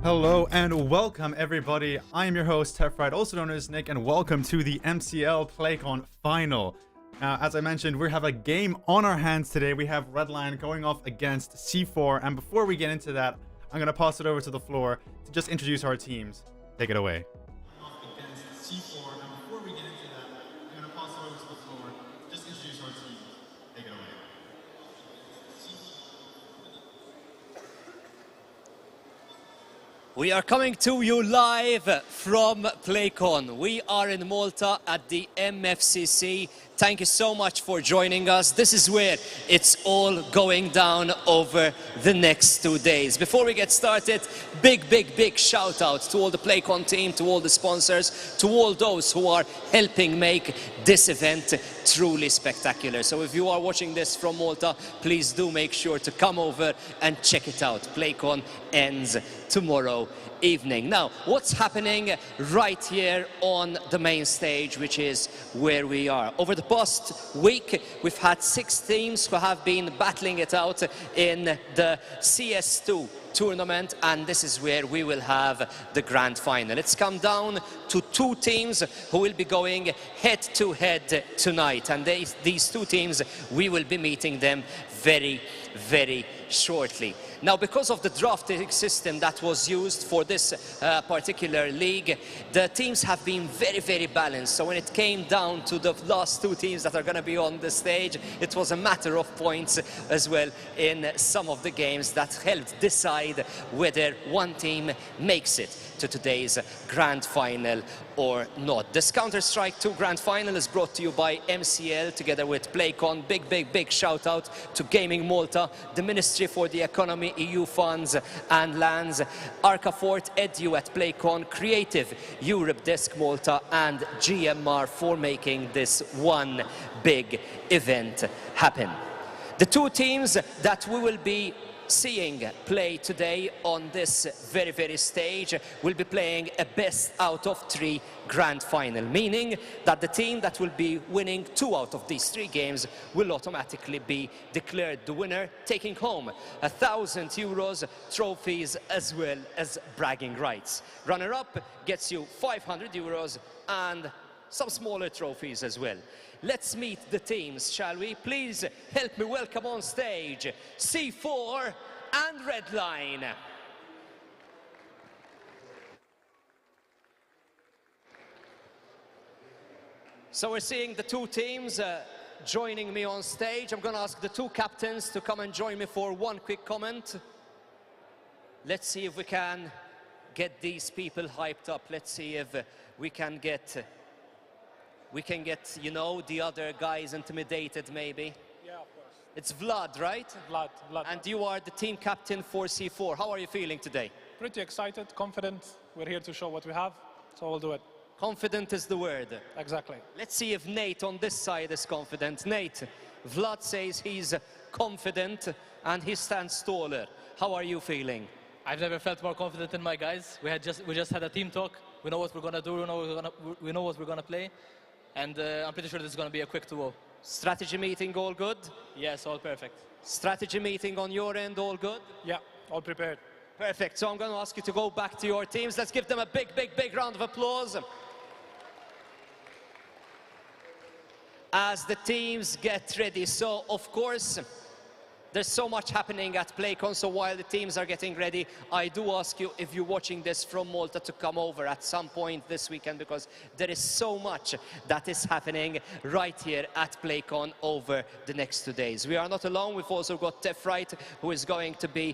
Hello and welcome everybody. I am your host Tefrite, also known as Nick, and welcome to the MCL PlayCon final. Now, as I mentioned, we have a game on our hands today. We have Redline going off against C4, and before we get into that, I'm going to pass it over to the floor to just introduce our teams. Take it away. Against C4, and before we get into that, I'm going to pass it over to the floor. Just introduce our teams. Take it away. We are coming to you live from PlayCon. We are in Malta at the MFCC. Thank you so much for joining us. This is where it's all going down over the next 2 days. Before we get started, big shout out to all the PlayCon team, to all the sponsors, to all those who are helping make this event truly spectacular. So if you are watching this from Malta, please do make sure to come over and check it out. PlayCon ends tomorrow evening. Now, what's happening right here on the main stage, which is where we are. Over the past week, we've had 6 teams who have been battling it out in the CS2 tournament, and this is where we will have the grand final. It's come down to 2 teams who will be going head to head tonight, and these 2 teams, we will be meeting them very shortly. Now, because of the drafting system that was used for this particular league, the teams have been very balanced. So when it came down to the last 2 teams that are going to be on the stage, it was a matter of points as well in some of the games that helped decide whether one team makes it to today's grand final or not. This CounterStrike 2 grand final is brought to you by MCL together with PlayCon. Big shout out to Gaming Malta, the Ministry for the Economy, EU funds and lands, Arcafort Edu at PlayCon, Creative Europe Desk Malta and GMR for making this one big event happen. The 2 teams that we will be seeing play today on this very stage will be playing a best out of 3 grand final, meaning that the team that will be winning 2 out of these 3 games will automatically be declared the winner, taking home €1,000 trophies as well as bragging rights. Runner-up gets you €500 and some smaller trophies as well. Let's meet the teams, shall we? Please help me welcome on stage C4 and Redline. So we're seeing the 2 teams joining me on stage. I'm going to ask the 2 captains to come and join me for one quick comment. Let's see if we can get these people hyped up. Let's see if we can get, you know, the other guys intimidated maybe. Yeah, of course. It's Vlad, right? Vlad. And you are the team captain for C4. How are you feeling today? Pretty excited, confident. We're here to show what we have, so we'll do it. Confident is the word. Exactly. Let's see if Nate on this side is confident. Nate, Vlad says he's confident and he stands taller. How are you feeling? I've never felt more confident in my guys. We just had a team talk. We know what we're gonna do. We know what we're gonna play, and I'm pretty sure this is gonna be a quick 2-0. Strategy meeting all good? Yes, all perfect. Strategy meeting on your end all good? Yeah, all prepared. Perfect. So I'm going to ask you to go back to your teams. Let's give them a big round of applause as the teams get ready. So, of course, there's so much happening at PlayCon, so while the teams are getting ready, I do ask you, if you're watching this from Malta, to come over at some point this weekend, because there is so much that is happening right here at PlayCon over the next 2 days. We are not alone. We've also got Tefrite, who is going to be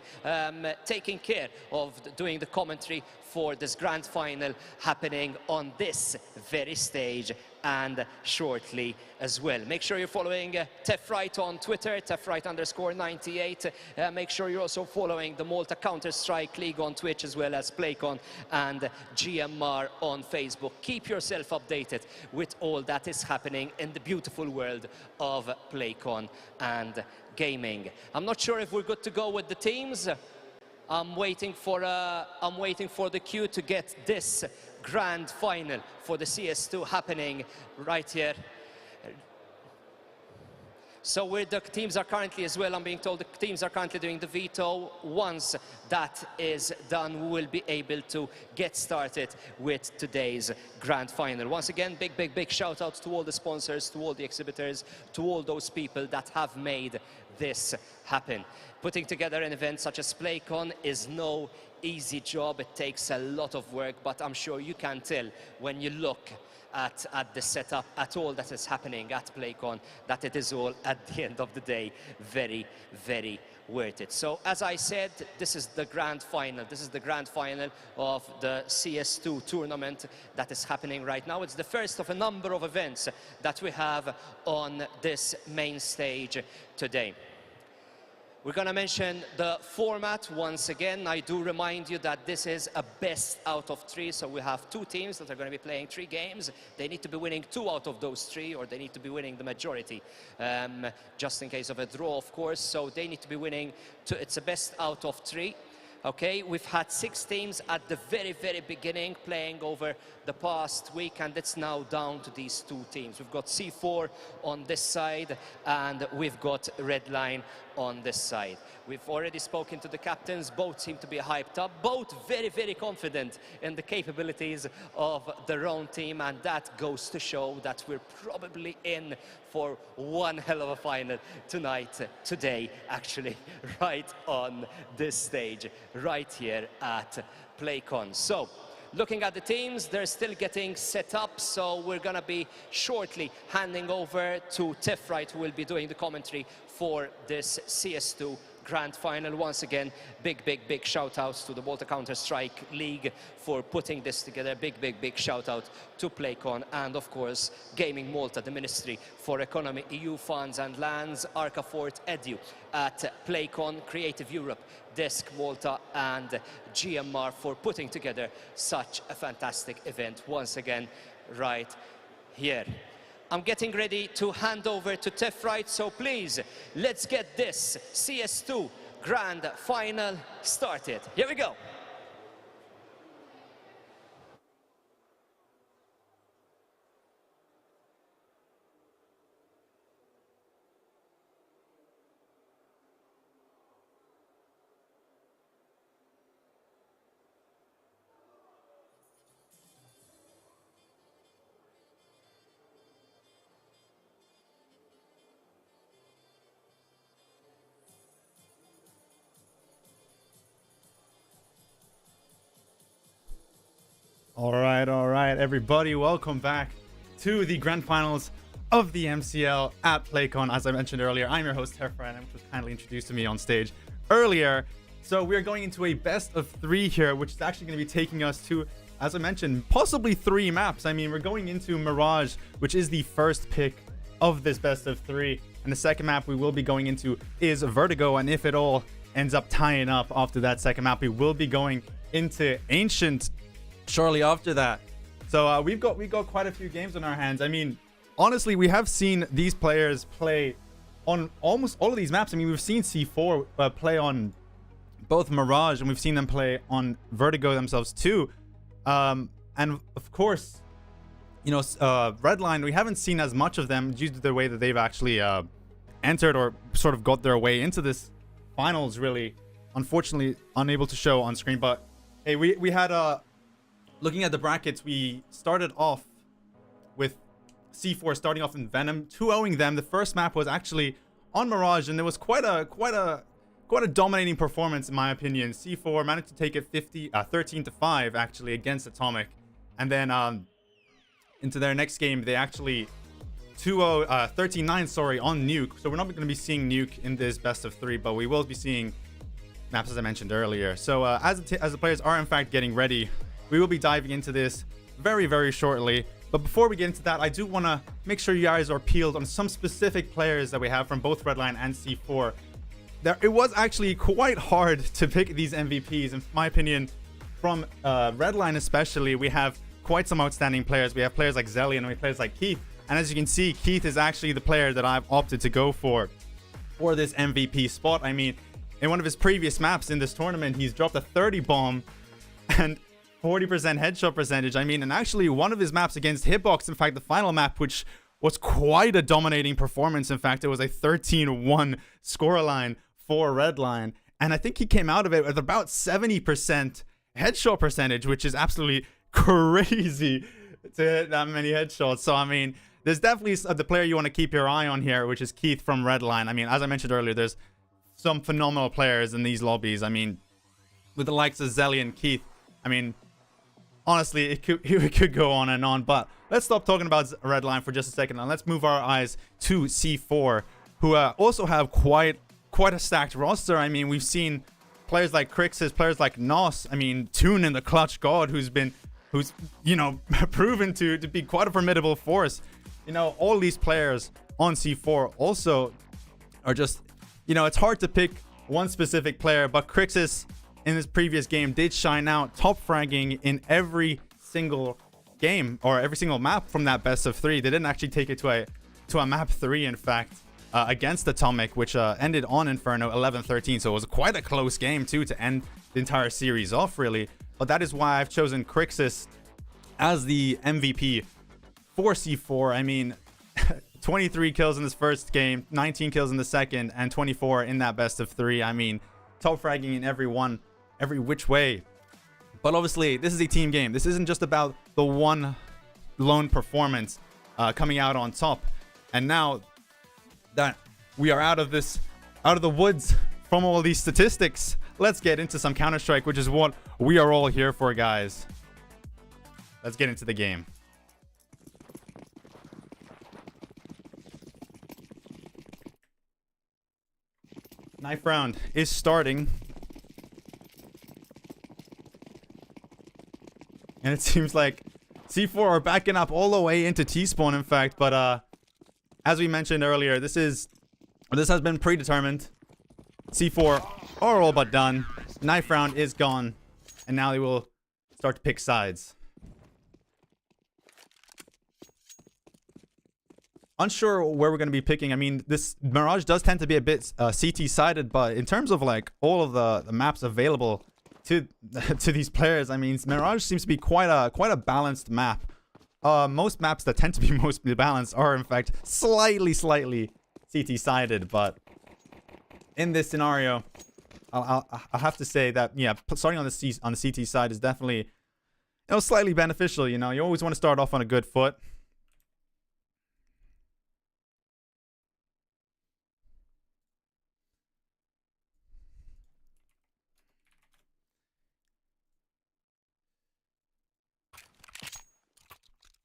taking care of doing the commentary for this grand final happening on this very stage and shortly as well. Make sure you're following Tefrite on Twitter, Tefrite_98. Make sure you're also following the Malta CounterStrike League on Twitch, as well as PlayCon and GMR on Facebook. Keep yourself updated with all that is happening in the beautiful world of PlayCon and gaming. I'm not sure if we're good to go with the teams. I'm waiting for the queue to get this grand final for the CS2 happening right here. So where the teams are currently as well, I'm being told the teams are currently doing the veto. Once that is done, we will be able to get started with today's grand final. Once again, big shout out to all the sponsors, to all the exhibitors, to all those people that have made this happen. Putting together an event such as PlayCon is no easy job. It takes a lot of work, but I'm sure you can tell when you look at the setup, at all that is happening at PlayCon, that it is all, at the end of the day, very worth it. So as I said, this is the grand final. This is the grand final of the CS2 tournament that is happening right now. It's the first of a number of events that we have on this main stage today. We're going to mention the format once again. I do remind you that this is a best out of 3, so we have 2 teams that are going to be playing 3 games. They need to be winning 2 out of those 3, or they need to be winning the majority, just in case of a draw, of course. So they need to be winning, it's a best out of 3. Okay, we've had 6 teams at the very beginning playing over the past week, and it's now down to these 2 teams. We've got C4 on this side, and we've got Redline on this side. We've already spoken to the captains. Both seem to be hyped up, both very confident in the capabilities of their own team, and that goes to show that we're probably in for one hell of a final today, actually, right on this stage, right here at PlayCon. So, looking at the teams, they're still getting set up, so we're gonna be shortly handing over to Tefrite, who will be doing the commentary for this CS2 grand final. Once again, big shout outs to the Malta CounterStrike League for putting this together. Big shout out to PlayCon, and of course Gaming Malta, the Ministry for Economy, EU Funds and Lands, Arcafort Edu at PlayCon, Creative Europe, Desk Malta and GMR for putting together such a fantastic event once again right here. I'm getting ready to hand over to Tefrite, so please, let's get this CS2 Grand Final started. Here we go. All right, everybody, welcome back to the grand finals of the MCL at PlayCon. As I mentioned earlier, I'm your host, Tefrite, which was kindly introduced to me on stage earlier. So we're going into a best of 3 here, which is actually going to be taking us to, as I mentioned, possibly 3 maps. I mean, we're going into Mirage, which is the first pick of this best of 3. And the second map we will be going into is Vertigo. And if it all ends up tying up after that second map, we will be going into Ancient shortly after that. So we've got quite a few games on our hands. I mean, honestly, we have seen these players play on almost all of these maps. I mean, we've seen C4 play on both Mirage, and we've seen them play on Vertigo themselves too. And of course, you know, Redline, we haven't seen as much of them due to the way that they've actually entered or sort of got their way into this finals. Really, unfortunately, unable to show on screen. But hey, we had looking at the brackets, we started off with C4 starting off in Venom, 2-0ing them. The first map was actually on Mirage, and there was quite a dominating performance in my opinion. C4 managed to take it 13-5 actually against Atomic, and then into their next game they actually 13-9 sorry on Nuke. So we're not going to be seeing Nuke in this best of 3, but we will be seeing maps as I mentioned earlier. So as the players are in fact getting ready, we will be diving into this very shortly. But before we get into that, I do want to make sure you guys are peeled on some specific players that we have from both Redline and C4. It was actually quite hard to pick these MVPs. In my opinion, from Redline especially, we have quite some outstanding players. We have players like Zelly and we have players like Keith. And as you can see, Keith is actually the player that I've opted to go for this MVP spot. I mean, in one of his previous maps in this tournament, he's dropped a 30 bomb and 40% headshot percentage. I mean, and actually one of his maps against Hitbox, in fact, the final map, which was quite a dominating performance. In fact, it was a 13-1 scoreline for Redline. And I think he came out of it with about 70% headshot percentage, which is absolutely crazy to hit that many headshots. So, I mean, there's definitely the player you want to keep your eye on here, which is Keith from Redline. I mean, as I mentioned earlier, there's some phenomenal players in these lobbies. I mean, with the likes of Zelly and Keith, I mean, honestly, it could go on and on. But let's stop talking about Redline for just a second, and let's move our eyes to C4, who also have quite a stacked roster. I mean, we've seen players like Crixus, players like Nos. I mean, Toon in the clutch god, who's you know, proven to be quite a formidable force. You know, all these players on C4 also are just, you know, it's hard to pick one specific player, but Crixus in this previous game did shine out, top fragging in every single game or every single map from that best of 3. They didn't actually take it to a map 3, in fact, against Atomic, which ended on Inferno 11-13. So it was quite a close game too to end the entire series off, really. But that is why I've chosen Crixus as the MVP for C4. I mean, 23 kills in this first game, 19 kills in the second, and 24 in that best of 3. I mean, top fragging in every which way. But obviously, this is a team game. This isn't just about the one lone performance coming out on top. And now that we are out of the woods from all these statistics, let's get into some Counter-Strike, which is what we are all here for, guys. Let's get into the game. Knife round is starting. And it seems like C4 are backing up all the way into T-spawn, in fact. But as we mentioned earlier, this has been predetermined. C4 are all but done. Knife round is gone. And now they will start to pick sides. Unsure where we're going to be picking. I mean, this Mirage does tend to be a bit CT-sided, but in terms of like all of the maps available to these players, I mean, Mirage seems to be quite a balanced map. Most maps that tend to be mostly balanced are in fact slightly CT-sided, but in this scenario, I'll have to say that, yeah, starting on the CT side is definitely, you know, slightly beneficial. You know, you always want to start off on a good foot.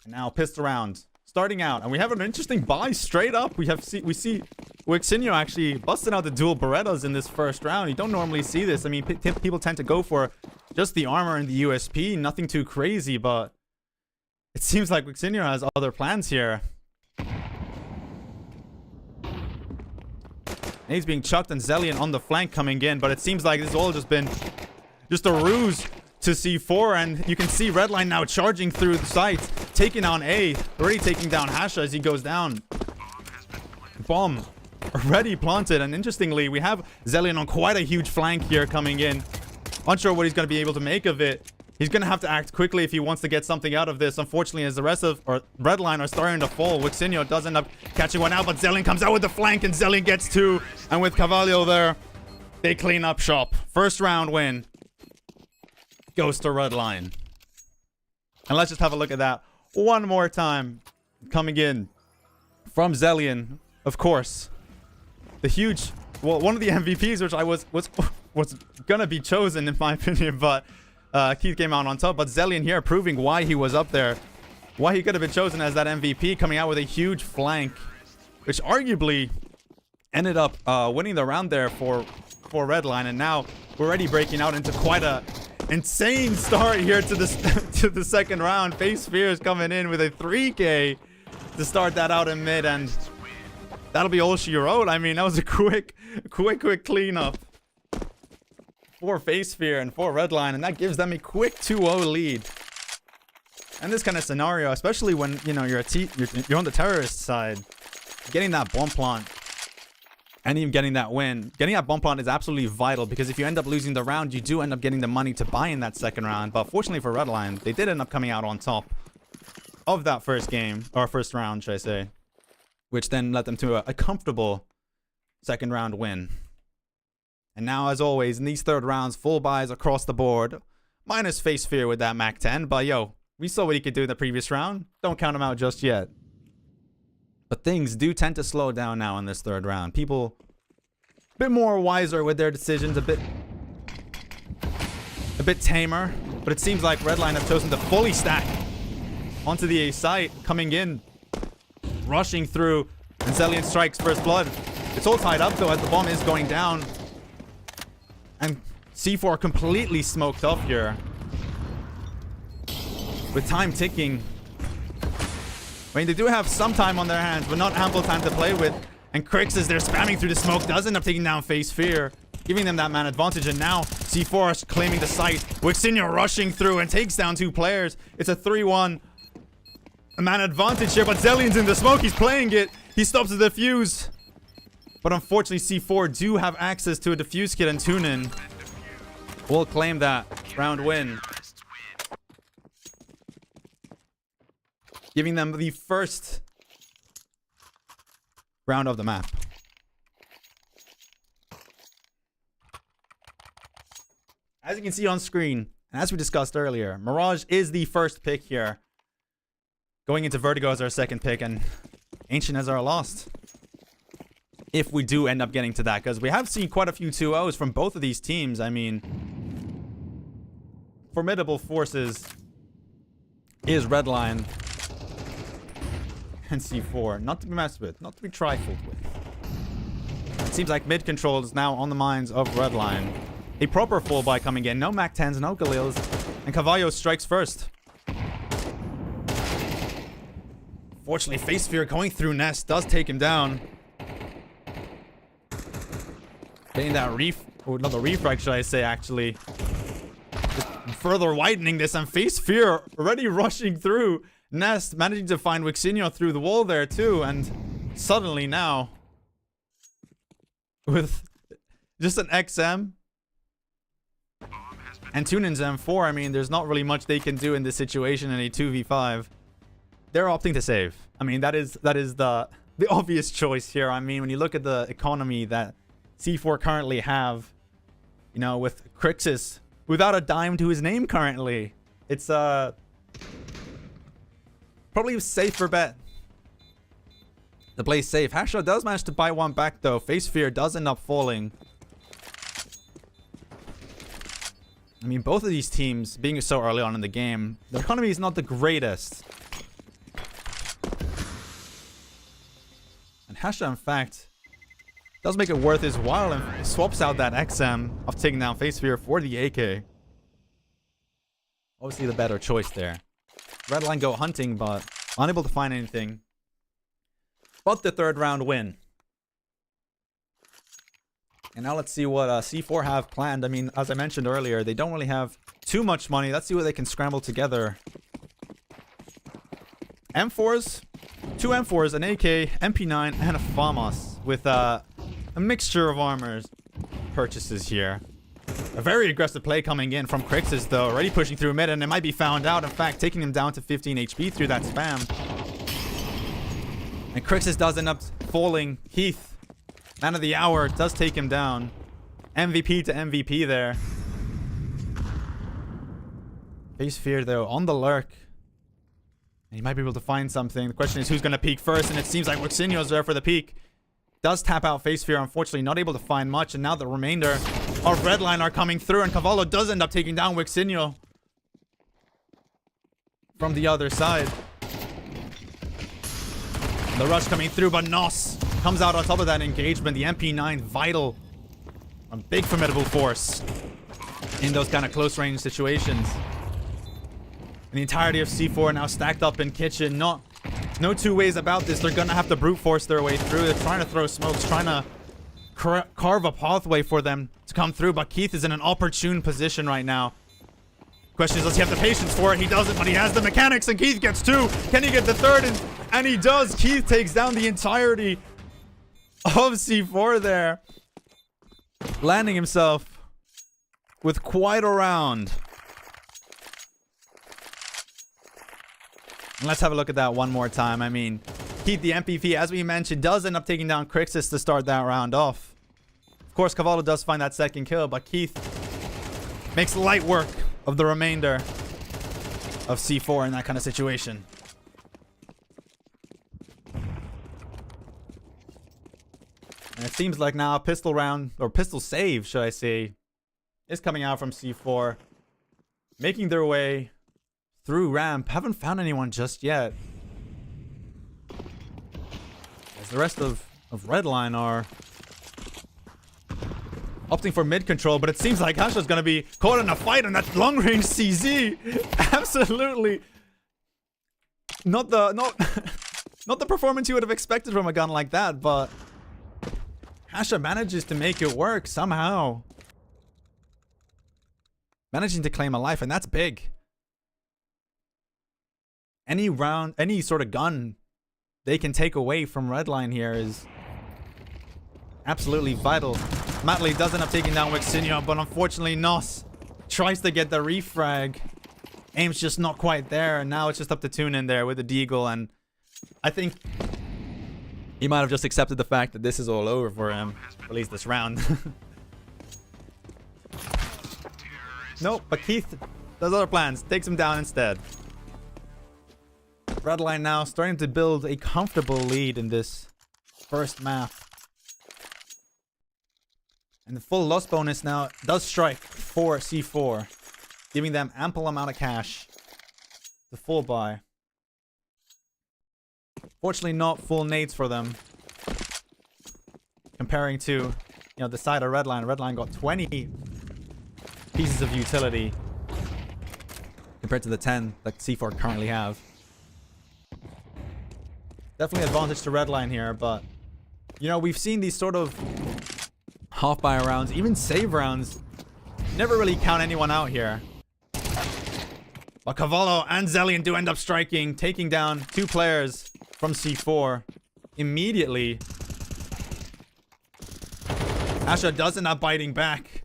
And now pistol round starting out, and we have an interesting buy straight up. We see Wixinho actually busting out the dual Berettas in this first round. You don't normally see this. I mean, people tend to go for just the armor and the USP, nothing too crazy, but it seems like Wixinho has other plans here. And he's being chucked, and Zellion on the flank coming in, but it seems like this has all just been just a ruse to C4, and you can see Redline now charging through the site, taking on A, already taking down Hasha as he goes down. Bomb already planted, and interestingly, we have Zellion on quite a huge flank here coming in. Unsure what he's going to be able to make of it. He's going to have to act quickly if he wants to get something out of this. Unfortunately, as the rest of Redline are starting to fall, Wixinho does end up catching one out, but Zellion comes out with the flank, and Zellion gets 2. And with Cavallo there, they clean up shop. First round win goes to Redline. And let's just have a look at that one more time. Coming in from Zellion, of course. The huge, well, one of the MVPs, which I was gonna be chosen in my opinion, but Keith came out on top. But Zellion here proving why he was up there, why he could have been chosen as that MVP, coming out with a huge flank, which arguably ended up winning the round there for Redline. And now we're already breaking out into quite a insane start here to the second round. Face Fears coming in with a 3K to start that out in mid, and that'll be all she wrote. I mean, that was a quick cleanup for Face Fear and for Redline, and that gives them a quick 2-0 lead. And this kind of scenario, especially when, you know, you're on the terrorist side, getting that bomb plant and even getting that win. Getting that bomb plant is absolutely vital, because if you end up losing the round, you do end up getting the money to buy in that second round. But fortunately for Redline, they did end up coming out on top of that first game, or first round, should I say. which then led them to a comfortable second round win. And now, as always, in these third rounds, full buys across the board. Minus Face Fear with that Mac 10. But yo, we saw what he could do in the previous round. Don't count him out just yet. But things do tend to slow down now in this third round. People a bit more wiser with their decisions, a bit tamer. But it seems like Redline have chosen to fully stack onto the A site, coming in, rushing through, and Zelian strikes first blood. It's all tied up though as the bomb is going down. And C4 completely smoked off here. With time ticking. I mean, they do have some time on their hands, but not ample time to play with. And Crix, as they're spamming through the smoke, does end up taking down Face Fear, giving them that man advantage. And now C4 is claiming the site. Wixinho rushing through and takes down 2 players. It's a 3-1. A man advantage here, but Zelian's in the smoke. He's playing it. He stops the defuse. But unfortunately, C4 do have access to a defuse kit, and Tunin will claim that round win, giving them the first round of the map. As you can see on screen, and as we discussed earlier, Mirage is the first pick here, going into Vertigo as our second pick, and Ancient as our last. If we do end up getting to that, because we have seen quite a few 2-0s from both of these teams. I mean, formidable forces is Redline and C4. Not to be messed with, not to be trifled with. It seems like mid control is now on the minds of Redline. A proper full buy coming in. No Mac 10s, no Galils. And Cavallo strikes first. Fortunately, Face Fear going through Nest does take him down. Getting that not the refrag, should I say, actually. Just further widening this, and Face Fear already rushing through Nest, managing to find Wixinho through the wall there too, and suddenly now, with just an XM and Tunin's M4, I mean, there's not really much they can do in this situation in a 2v5. They're opting to save. I mean, that is the obvious choice here. I mean, when you look at the economy that C4 currently have, you know, with Crixus without a dime to his name currently, it's probably a safer bet to play safe. Hasha does manage to buy one back though. Face Fear does end up falling. I mean, both of these teams being so early on in the game, the economy is not the greatest. And Hasha, in fact, does make it worth his while and swaps out that XM of taking down Face Fear for the AK. Obviously the better choice there. Redline go hunting, but unable to find anything but the third round win. And now let's see what C4 have planned. I mean, as I mentioned earlier, they don't really have too much money. Let's see what they can scramble together. M4s, 2 M4s, an AK, MP9, and a FAMAS with a mixture of armors purchases here. A very aggressive play coming in from Crixus though, already pushing through mid, and it might be found out. In fact, taking him down to 15 HP through that spam. And Crixus does end up falling. Heath, man of the hour, does take him down. MVP to MVP there. Face Fear though, on the lurk. And he might be able to find something. The question is who's going to peek first, and it seems like Wixinho's there for the peek. Does tap out Face Fear, unfortunately not able to find much, and now the remainder of Redline are coming through, and Cavallo does end up taking down Wixinho from the other side. The rush coming through, but Nos comes out on top of that engagement. The MP9 vital. A big formidable force in those kind of close range situations. And the entirety of C4 now stacked up in kitchen. No two ways about this. They're gonna have to brute force their way through. They're trying to throw smokes, trying to carve a pathway for them to come through. But Keith is in an opportune position right now. Question is, does he have the patience for it? He doesn't, but he has the mechanics, and Keith gets 2. Can he get the 3rd? And he does. Keith takes down the entirety of C4 there, landing himself with quite a round. And let's have a look at that one more time. I mean, Keith, the MVP, as we mentioned, does end up taking down Crixus to start that round off. Of course, Cavallo does find that second kill, but Keith makes light work of the remainder of C4 in that kind of situation. And it seems like now a pistol round, or pistol save, should I say, is coming out from C4. Making their way through ramp. Haven't found anyone just yet. As the rest of Redline are opting for mid control, but it seems like Hasha's gonna be caught in a fight on that long range CZ. Absolutely not the not the performance you would have expected from a gun like that, but Hasha manages to make it work somehow. Managing to claim a life, and that's big. Any round, any sort of gun they can take away from Redline here is absolutely vital. Matley does end up taking down Wixinia, but unfortunately Nos tries to get the refrag. Aim's just not quite there, and now it's just up to Tune in there with the Deagle, and I think he might have just accepted the fact that this is all over for him, at least this round. Nope, but Keith does other plans, takes him down instead. Redline now starting to build a comfortable lead in this first map. And the full loss bonus now does strike for C4, giving them ample amount of cash to full buy. Fortunately, not full nades for them. Comparing to, you know, the side of Redline. Redline got 20 pieces of utility compared to the 10 that C4 currently have. Definitely advantage to Redline here, but you know, we've seen these sort of half-buy rounds, even save rounds, never really count anyone out here. But Cavallo and Zellion do end up striking, taking down 2 players from C4 immediately. Hasha does end up biting back.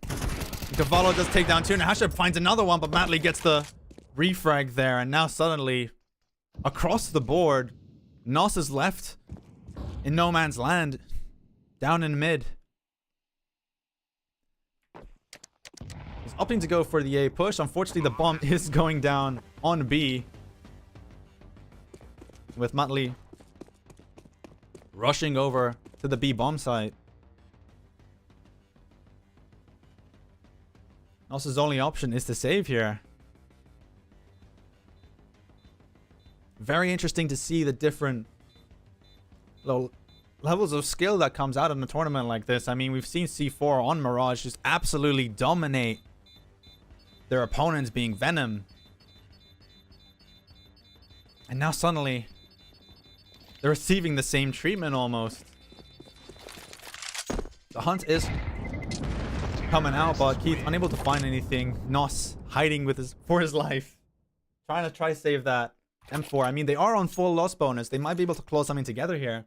Cavallo does take down 2, and Hasha finds another one, but Matley gets the refrag there, and now suddenly, across the board, Nos is left in no man's land, down in mid. He's opting to go for the A push. Unfortunately, the bomb is going down on B, with Matley rushing over to the B bomb site. Nos's only option is to save here. Very interesting to see the different levels of skill that comes out in a tournament like this. I mean, we've seen C4 on Mirage just absolutely dominate their opponents, being Venom. And now suddenly, they're receiving the same treatment almost. The hunt is coming out, but Keith unable to find anything. Nos hiding with for his life, trying to save that M4. I mean, they are on full loss bonus. They might be able to close something together here,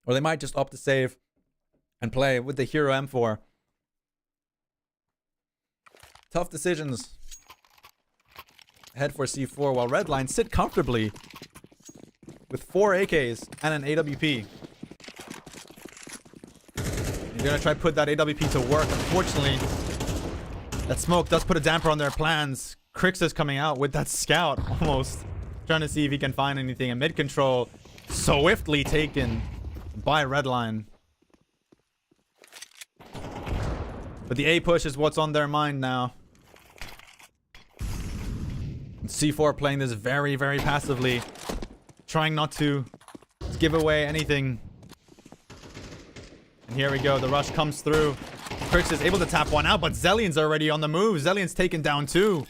or they might just opt to save and play with the hero M4. Tough decisions ahead for C4, while Redline sit comfortably with 4 AKs and an AWP. You're gonna try to put that AWP to work. Unfortunately, that smoke does put a damper on their plans. Crixus coming out with that scout, almost trying to see if he can find anything. And mid control swiftly taken by Redline. But the A push is what's on their mind now. And C4 playing this very, very passively, trying not to give away anything. And here we go. The rush comes through. Crix is able to tap one out, but Zellion's already on the move. Zellion's taken down 2.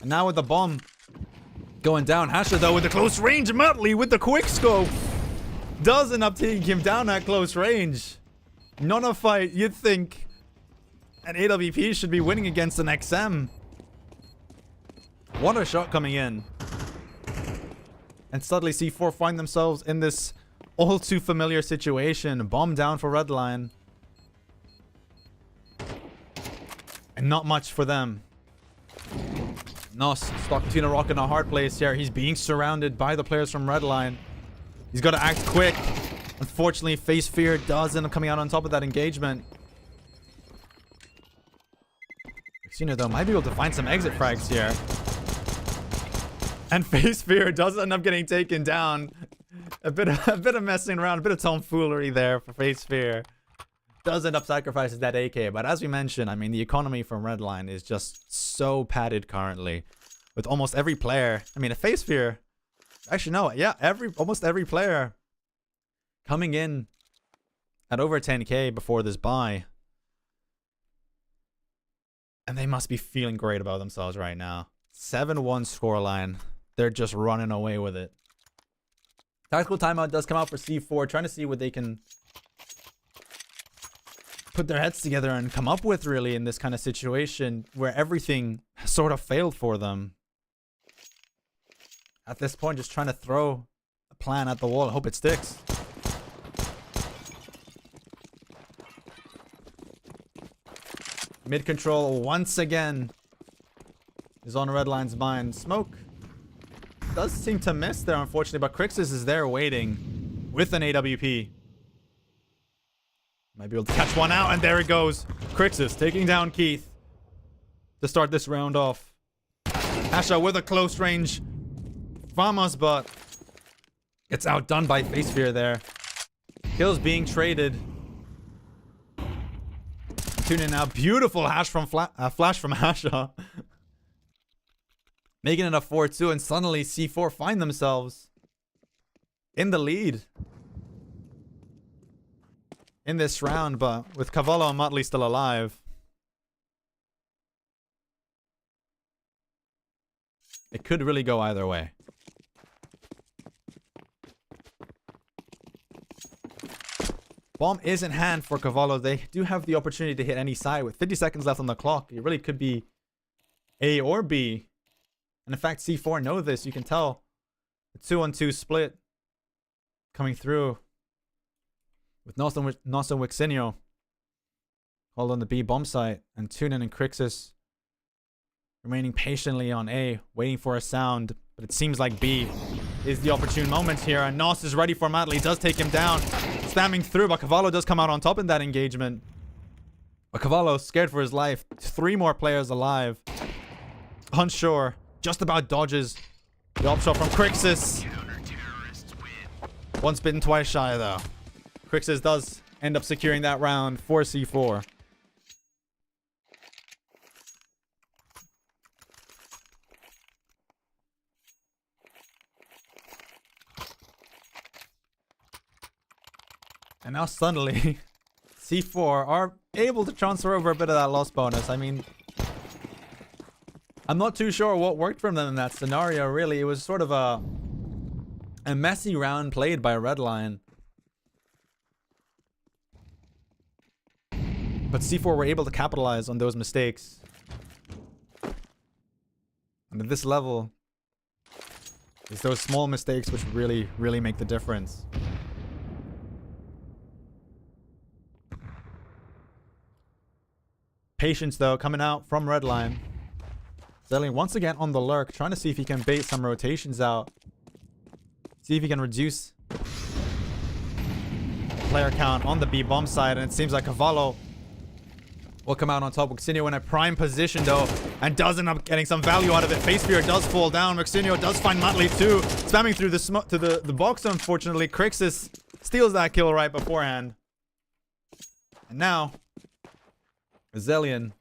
And now with the bomb going down. Hasha, though, with the close range. Matley with the quick scope does end up taking him down at close range. Not a fight you'd think an AWP should be winning against an XM. What a shot coming in. And suddenly C4 find themselves in this all too familiar situation. Bomb down for Redline. And not much for them. Nos stuck between a rock and a hard place here. He's being surrounded by the players from Redline. He's got to act quick. Unfortunately, Face Fear does end up coming out on top of that engagement. Xeno, though, might be able to find some exit frags here. And Face Fear does end up getting taken down. A bit of messing around, a bit of tomfoolery there for Face Fear. Does end up sacrificing that AK, but as we mentioned, I mean, the economy from Redline is just so padded currently. With almost every player, I mean, a Face Fear, actually no, yeah, almost every player coming in at over 10k before this buy. And they must be feeling great about themselves right now. 7-1 scoreline. They're just running away with it. Tactical timeout does come out for C4, trying to see what they can put their heads together and come up with, really, in this kind of situation where everything sort of failed for them. At this point, just trying to throw a plan at the wall and hope it sticks. Mid control once again is on Redline's mind. Smoke does seem to miss there, unfortunately, but Crixus is there waiting with an AWP. Might be able to catch one out, and there it goes. Crixus taking down Keith to start this round off. Asha with a close range Famas, but it's outdone by Face Fear there. Kills being traded. Tune in now. Beautiful flash from Asha. Making it a 4-2, and suddenly C4 find themselves in the lead in this round, but with Cavallo and Motley still alive, it could really go either way. Bomb is in hand for Cavallo. They do have the opportunity to hit any side with 50 seconds left on the clock. It really could be A or B. And in fact, C4 know this. You can tell the 2-on-2 split coming through with Nos and Wixinio hold on the B bomb site, and Tunin and Crixus remaining patiently on A, waiting for a sound. But it seems like B is the opportune moment here, and Nos is ready for Matley. Does take him down, spamming through, but Cavallo does come out on top in that engagement. But Cavallo scared for his life. 3 more players alive. Unsure. Just about dodges the op shot from Crixus. Once bitten, twice shy, though. Crixus does end up securing that round for C4. And now suddenly, C4 are able to transfer over a bit of that loss bonus. I mean, I'm not too sure what worked from them in that scenario, really. It was sort of a messy round played by Redline. But C4 were able to capitalize on those mistakes. And at this level, it's those small mistakes which really, really make the difference. Patience, though, coming out from Redline. Zelling once again on the lurk, trying to see if he can bait some rotations out. See if he can reduce player count on the B bomb side. And it seems like Cavallo will come out on top. Wixinio in a prime position, though, and does end up getting some value out of it. Face Fear does fall down. Wixinio does find Motley too, spamming through the smoke to the box. Unfortunately, Crixus steals that kill right beforehand. And now Zillion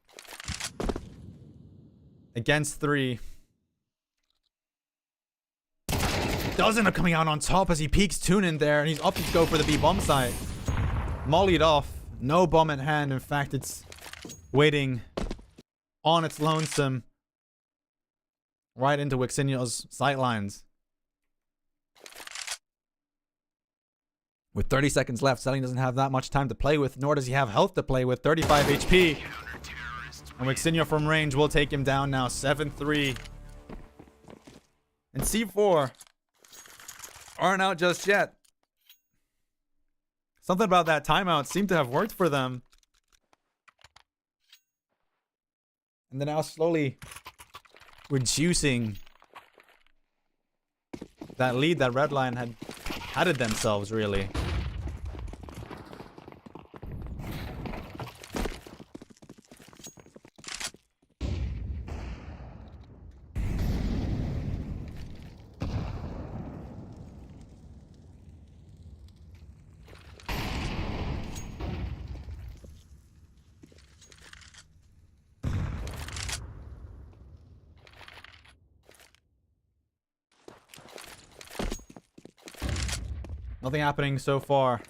against 3. Does end up coming out on top as he peeks Tunin there, and he's opted to go for the B bomb site. Mollied off. No bomb in hand. In fact, it's waiting on its lonesome right into Wixinio's sightlines. With 30 seconds left, Zelling doesn't have that much time to play with, nor does he have health to play with. 35 HP. And Wixinio from range will take him down now. 7-3. And C4 aren't out just yet. Something about that timeout seemed to have worked for them. And they're now slowly reducing that lead that Redline had it themselves, really. Nothing happening so far.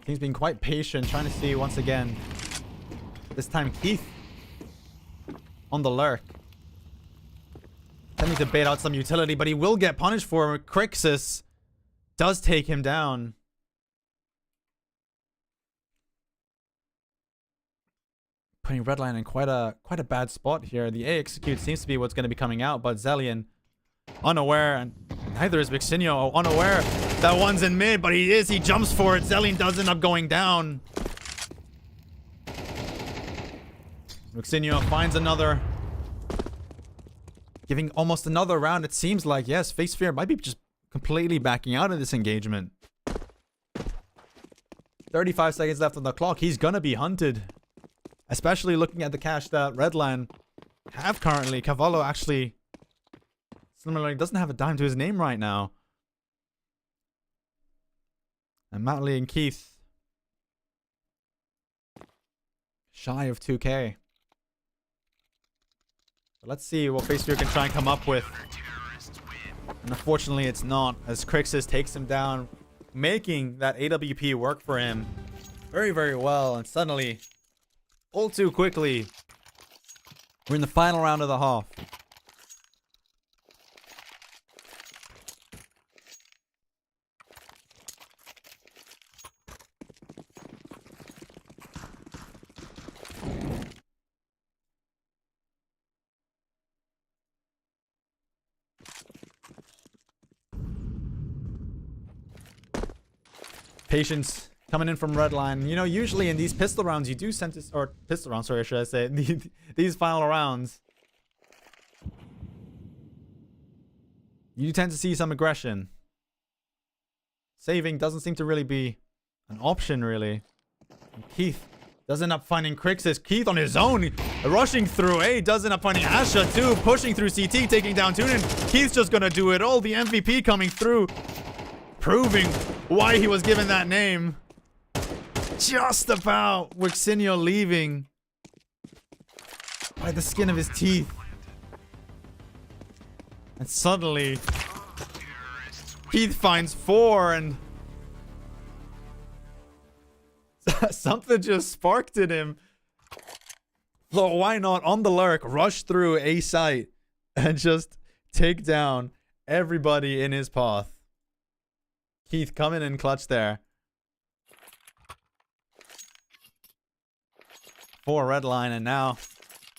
He's been quite patient, trying to see once again. This time Keith on the lurk. Tending to bait out some utility, but he will get punished for it. Crixus does take him down. Putting Redline in quite a bad spot here. The A execute seems to be what's going to be coming out, but Zelian unaware, and neither is Vixinio. Unaware that one's in mid, but he jumps for it. Zelian does end up going down. Vixinio finds another, giving almost another round. It seems like, yes, Face Fear might be just completely backing out of this engagement. 35 seconds left on the clock. He's gonna be hunted, especially looking at the cash that Redline have currently. Cavallo actually similarly doesn't have a dime to his name right now. And Matley and Keith shy of 2K. But let's see what Face Fear can try and come up with. And unfortunately it's not, as Crixus takes him down, making that AWP work for him very, very well. And suddenly, all too quickly, we're in the final round of the half. Patience coming in from Redline. You know, usually in these pistol rounds, you do tend to, or pistol rounds, sorry, should I say, these final rounds, you tend to see some aggression. Saving doesn't seem to really be an option, really. And Keith does end up finding Crixus. Keith on his own, rushing through A, does end up finding Asha too, pushing through CT, taking down Tunin. Keith's just gonna do it all. The MVP coming through, proving why he was given that name. Just about Wixinio leaving by the skin of his teeth. And suddenly, Keith finds 4, and something just sparked in him. So why not, on the lurk, rush through a site and just take down everybody in his path. Keith coming in clutch there. 4 Redline, and now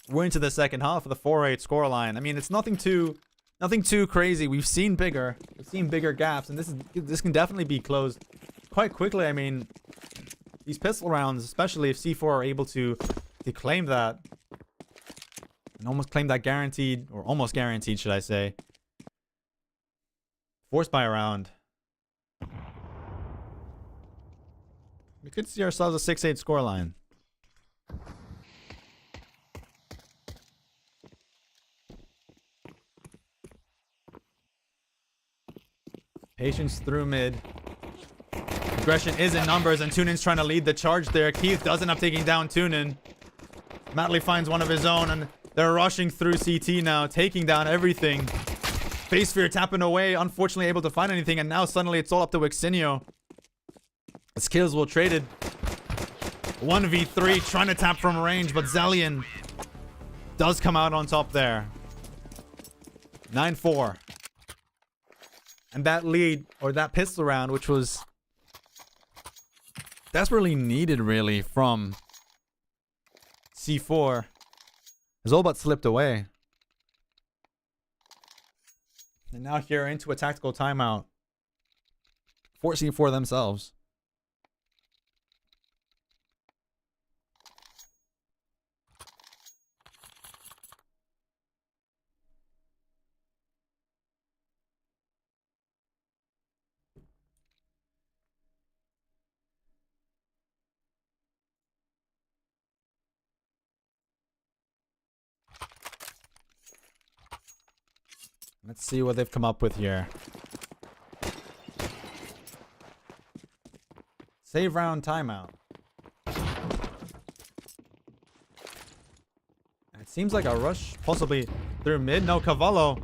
we're into the second half of the 4-8 scoreline. I mean, it's nothing too crazy. We've seen bigger gaps, and this can definitely be closed quite quickly. I mean, these pistol rounds, especially if C4 are able to claim that and almost claim that guaranteed, or almost guaranteed, should I say, forced by a round. We could see ourselves a 6-8 scoreline. Patience through mid. Aggression is in numbers, and Tunin's trying to lead the charge there. Keith does end up taking down Tunin. Matley finds one of his own, and they're rushing through CT now, taking down everything. Face Fear tapping away, unfortunately able to find anything, and now suddenly it's all up to Wixinio. His kills will traded. 1v3, trying to tap from range, but Zelian does come out on top there. 9-4. And that lead, or that pistol round, which was desperately needed, really, from C4, has all but slipped away. And now here into a tactical timeout for C4 themselves. Let's see what they've come up with here. Save round timeout. It seems like a rush, possibly through mid. No, Cavallo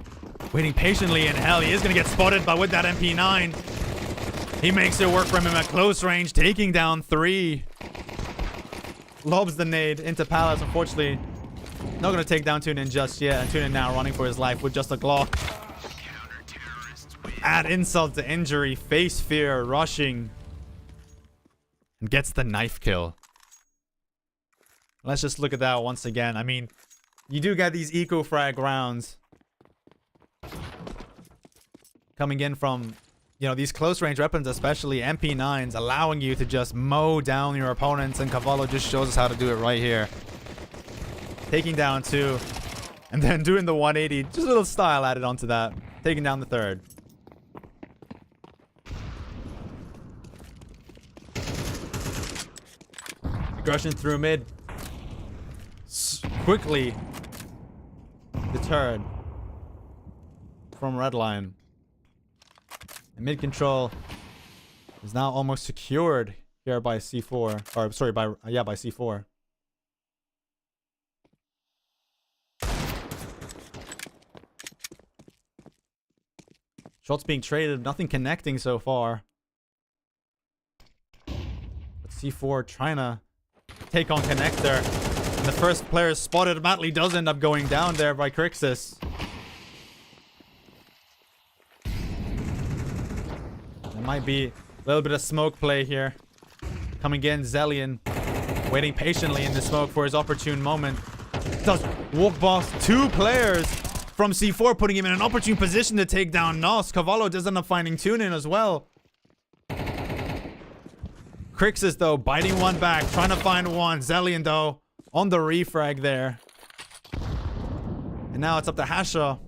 waiting patiently, and hell, he is going to get spotted, but with that MP9, he makes it work from him at close range, taking down 3. Lobs the nade into Palace. Unfortunately, not going to take down Tunin just yet, and Tunin now running for his life with just a Glock. Add insult to injury, Face Fear rushing, and gets the knife kill. Let's just look at that once again. I mean, you do get these eco frag rounds coming in from, you know, these close range weapons, especially MP9s, allowing you to just mow down your opponents, and Cavallo just shows us how to do it right here. Taking down 2, and then doing the 180, just a little style added onto that. Taking down the 3rd. Aggression through mid. Quickly deterred from Redline. And mid control is now almost secured here by C4. Or sorry, by C4. Shots being traded, nothing connecting so far. But C4 trying to take on connector. And the first player is spotted. Matley does end up going down there by Crixus. There might be a little bit of smoke play here. Coming in, Zelian waiting patiently in the smoke for his opportune moment. Does walk boss 2 players from C4, putting him in an opportune position to take down Nos. Cavallo does end up finding Tunin as well. Crixus, though, biting one back, trying to find one. Zelian, though, on the refrag there. And now it's up to Hasha.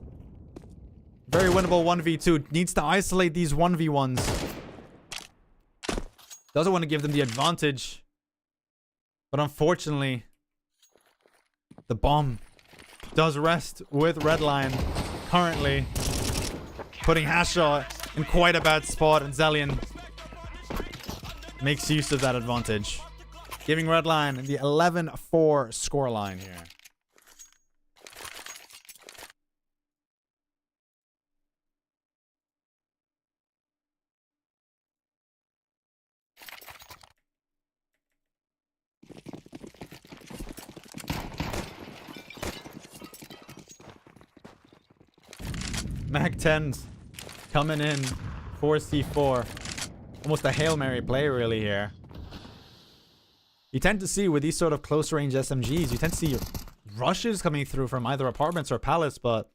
Very winnable 1v2. Needs to isolate these 1v1s. Doesn't want to give them the advantage. But unfortunately, the bomb does rest with Redline. Currently putting Hasha in quite a bad spot. And Zelian makes use of that advantage, giving Redline the 11-4 scoreline here. Mag 10s coming in for C4. Almost a Hail Mary play really here. You tend to see with these sort of close range SMGs, you tend to see rushes coming through from either apartments or palace, but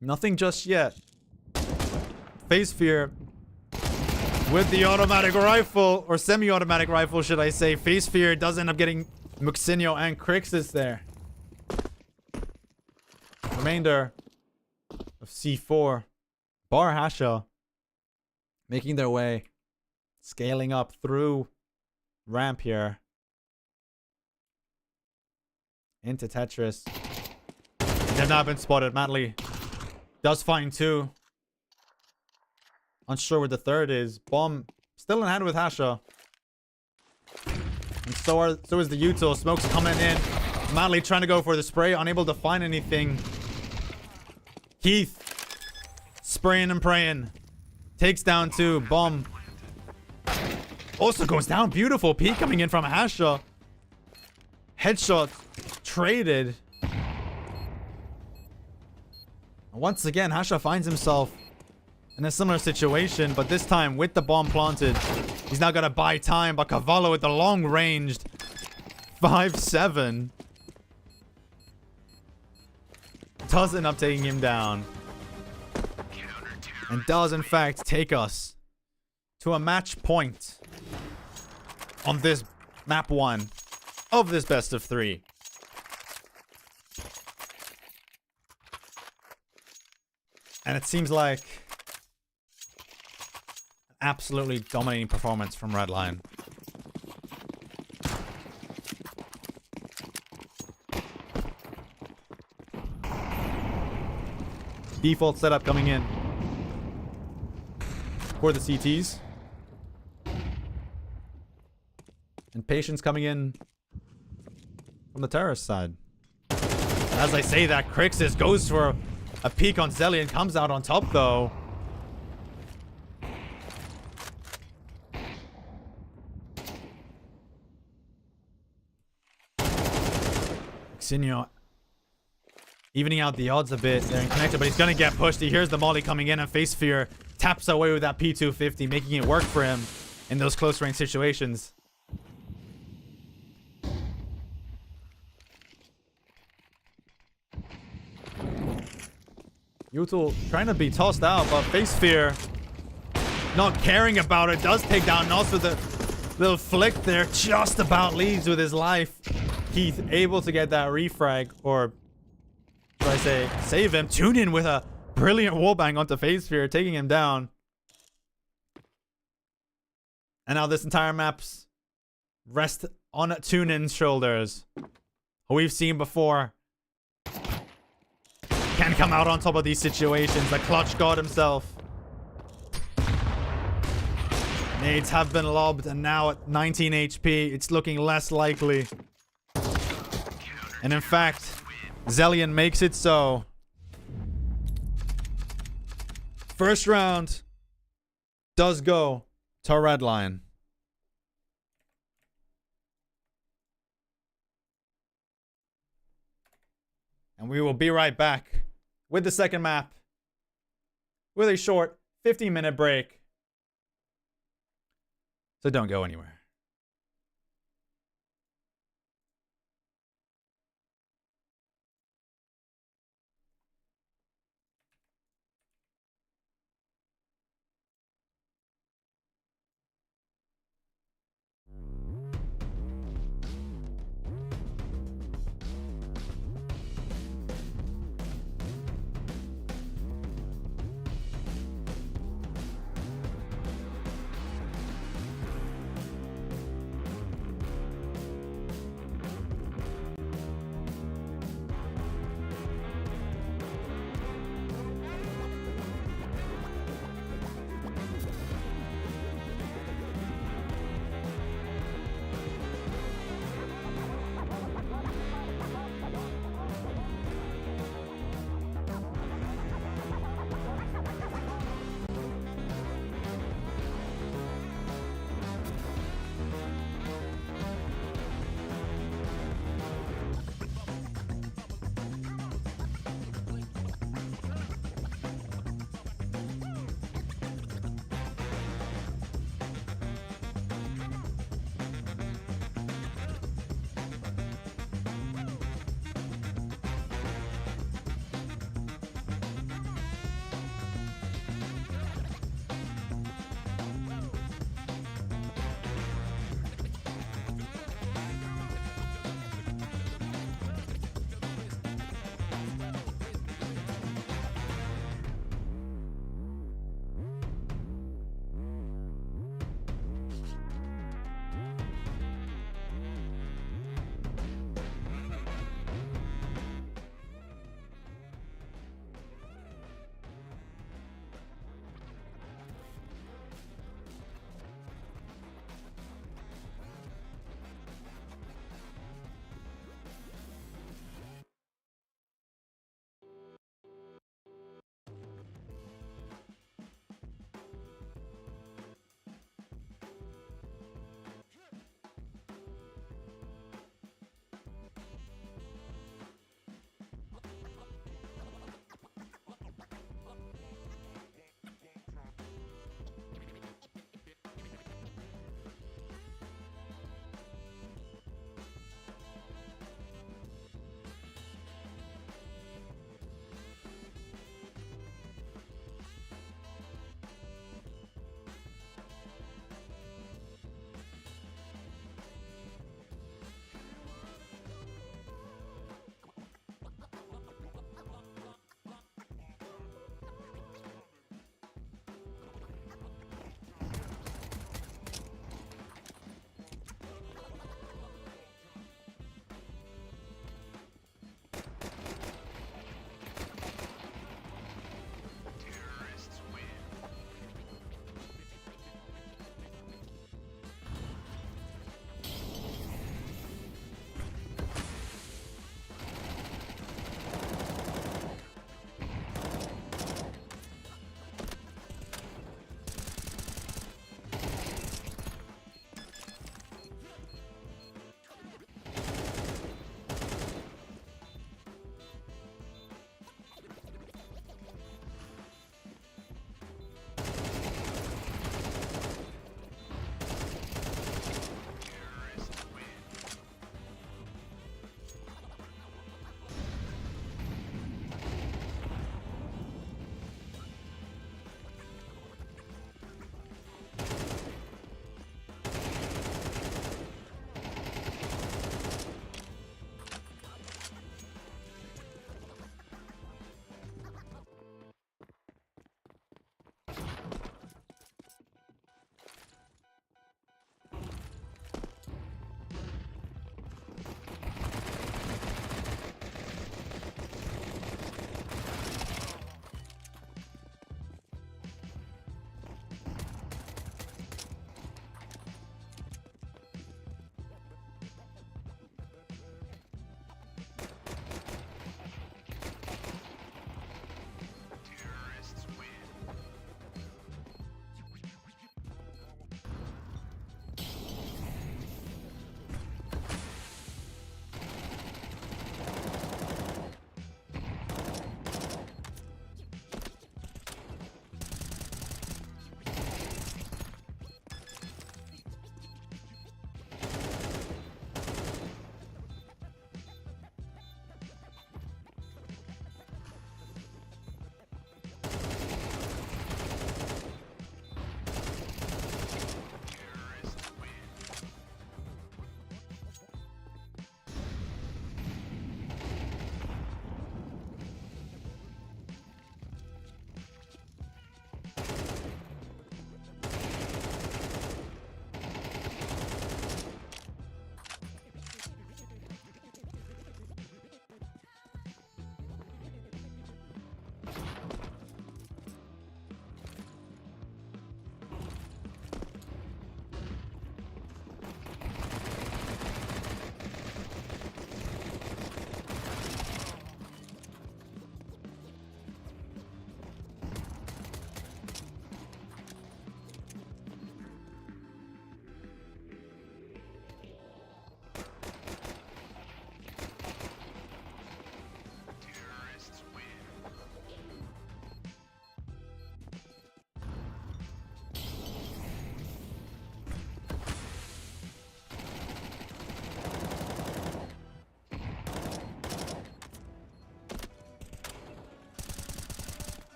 nothing just yet. Face Fear with the automatic rifle, or semi-automatic rifle should I say. Face Fear does end up getting Muxinho and Crixus there. Remainder of C4, bar Hasha, making their way, scaling up through ramp here into Tetris. They've not been spotted. Matley does find 2. Unsure where the 3rd is. Bomb still in hand with Hasha. And so is the util. Smoke's coming in. Matley trying to go for the spray, unable to find anything. Keith spraying and praying. Takes down 2. Bomb also goes down. Beautiful peek coming in from Hasha. Headshot traded. Once again, Hasha finds himself in a similar situation, but this time with the bomb planted. He's now got to buy time, but Cavallo with the long-ranged 5-7 does end up taking him down. And does, in fact, take us to a match point on this map 1 of this best of 3. And it seems like an absolutely dominating performance from Redline. Default setup coming in for the CTs. And Patience coming in from the terrorist side. As I say that, Crixus goes for a peek on Zelly and comes out on top though. Xinyo evening out the odds a bit. They're connected, but he's gonna get pushed. He hears the molly coming in, and Face Fear taps away with that P250, making it work for him in those close range situations. Yutul trying to be tossed out, but Face Fear not caring about it, does take down Nos with a little flick there, just about leaves with his life. Keith able to get that refrag, or should I say save him. Tune in with a brilliant wallbang onto Face Fear, taking him down. And now this entire map's rest on Tune In's shoulders, who we've seen before can come out on top of these situations. The clutch god himself. Nades have been lobbed, and now at 19 HP, it's looking less likely. And in fact, Zellion makes it so. First round does go to Redline. And we will be right back with the second map with a short 15-minute break. So don't go anywhere.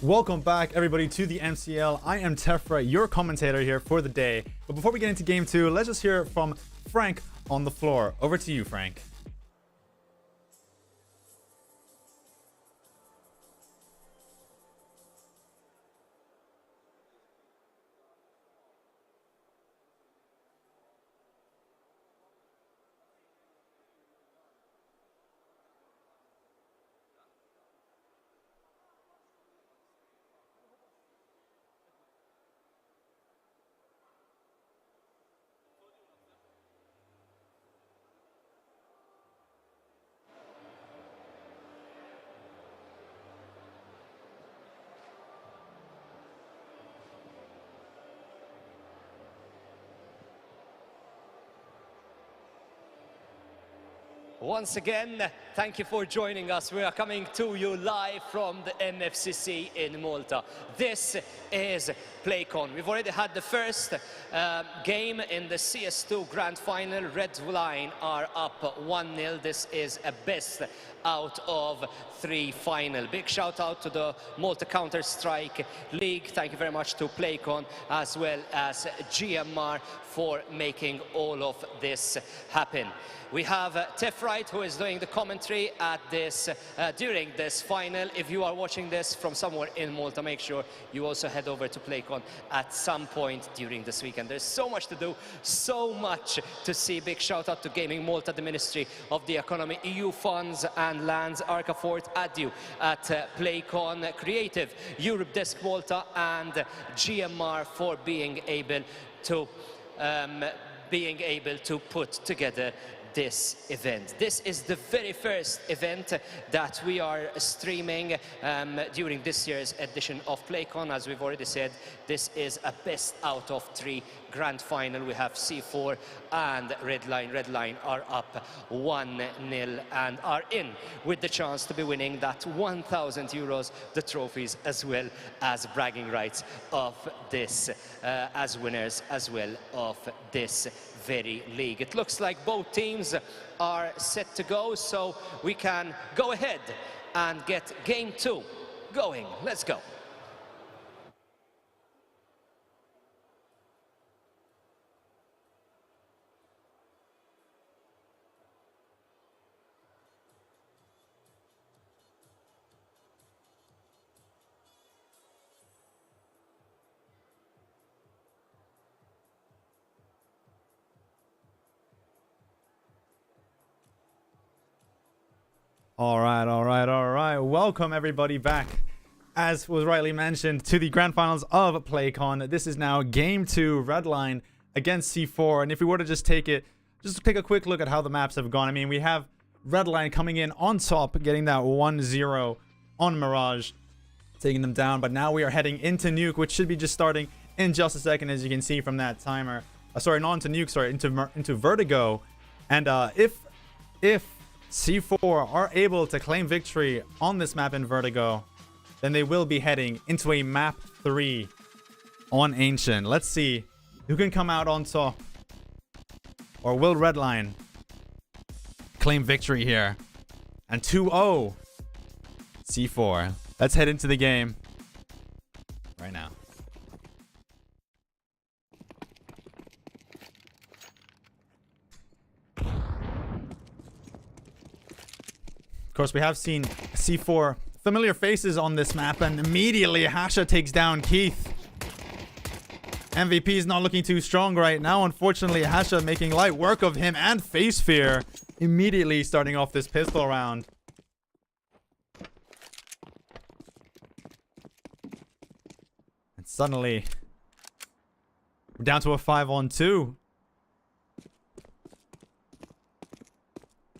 Welcome back, everybody, to the MCL. I am Tefra, your commentator here for the day. But before we get into game 2, let's just hear from Frank on the floor. Over to you, Frank. Once again, thank you for joining us. We are coming to you live from the MFCC in Malta. This is PLAYCON. We've already had the first game in the CS2 Grand Final. Red Line are up 1-0. This is a best out of 3 final. Big shout out to the Malta CounterStrike League. Thank you very much to PLAYCON as well as GMR for making all of this happen. We have Tefra, who is doing the commentary at this during this final. If you are watching this from somewhere in Malta, make sure you also head over to PLAYCON at some point during this weekend. There's so much to do, so much to see. Big shout out to Gaming Malta, the Ministry of the Economy, EU funds and lands, Arcafort, ADU at PLAYCON, Creative, Europe Desk Malta and GMR for being able to put together this event. This is the very first event that we are streaming during this year's edition of PLAYCON. As we've already said, this is a best out of 3 grand final. We have C4 and Red Line. Red Line are up 1-0 and are in with the chance to be winning that 1,000 euros, the trophies as well as bragging rights of this as winners as well of this very league. It looks like both teams are set to go, so we can go ahead and get game 2 going. Let's go. All right. Welcome everybody back, as was rightly mentioned, to the grand finals of PLAYCON. This is now game 2, Red Line against C4. And if we were to just take a quick look at how the maps have gone. I mean, we have Red Line coming in on top, getting that 1-0 on Mirage, taking them down. But now we are heading into Nuke, which should be just starting in just a second, as you can see from that timer. Sorry, not into Nuke, sorry, into Vertigo. And if C4 are able to claim victory on this map in Vertigo, then they will be heading into a map 3 on Ancient. Let's see who can come out on top. Or will Red Line claim victory here? And 2-0 C4. Let's head into the game right now. Of course, we have seen C4 familiar faces on this map, and immediately Hasha takes down Keith. MVP is not looking too strong right now. Unfortunately, Hasha making light work of him and Face Fear immediately starting off this pistol round. And suddenly, we're down to a 5-on-2.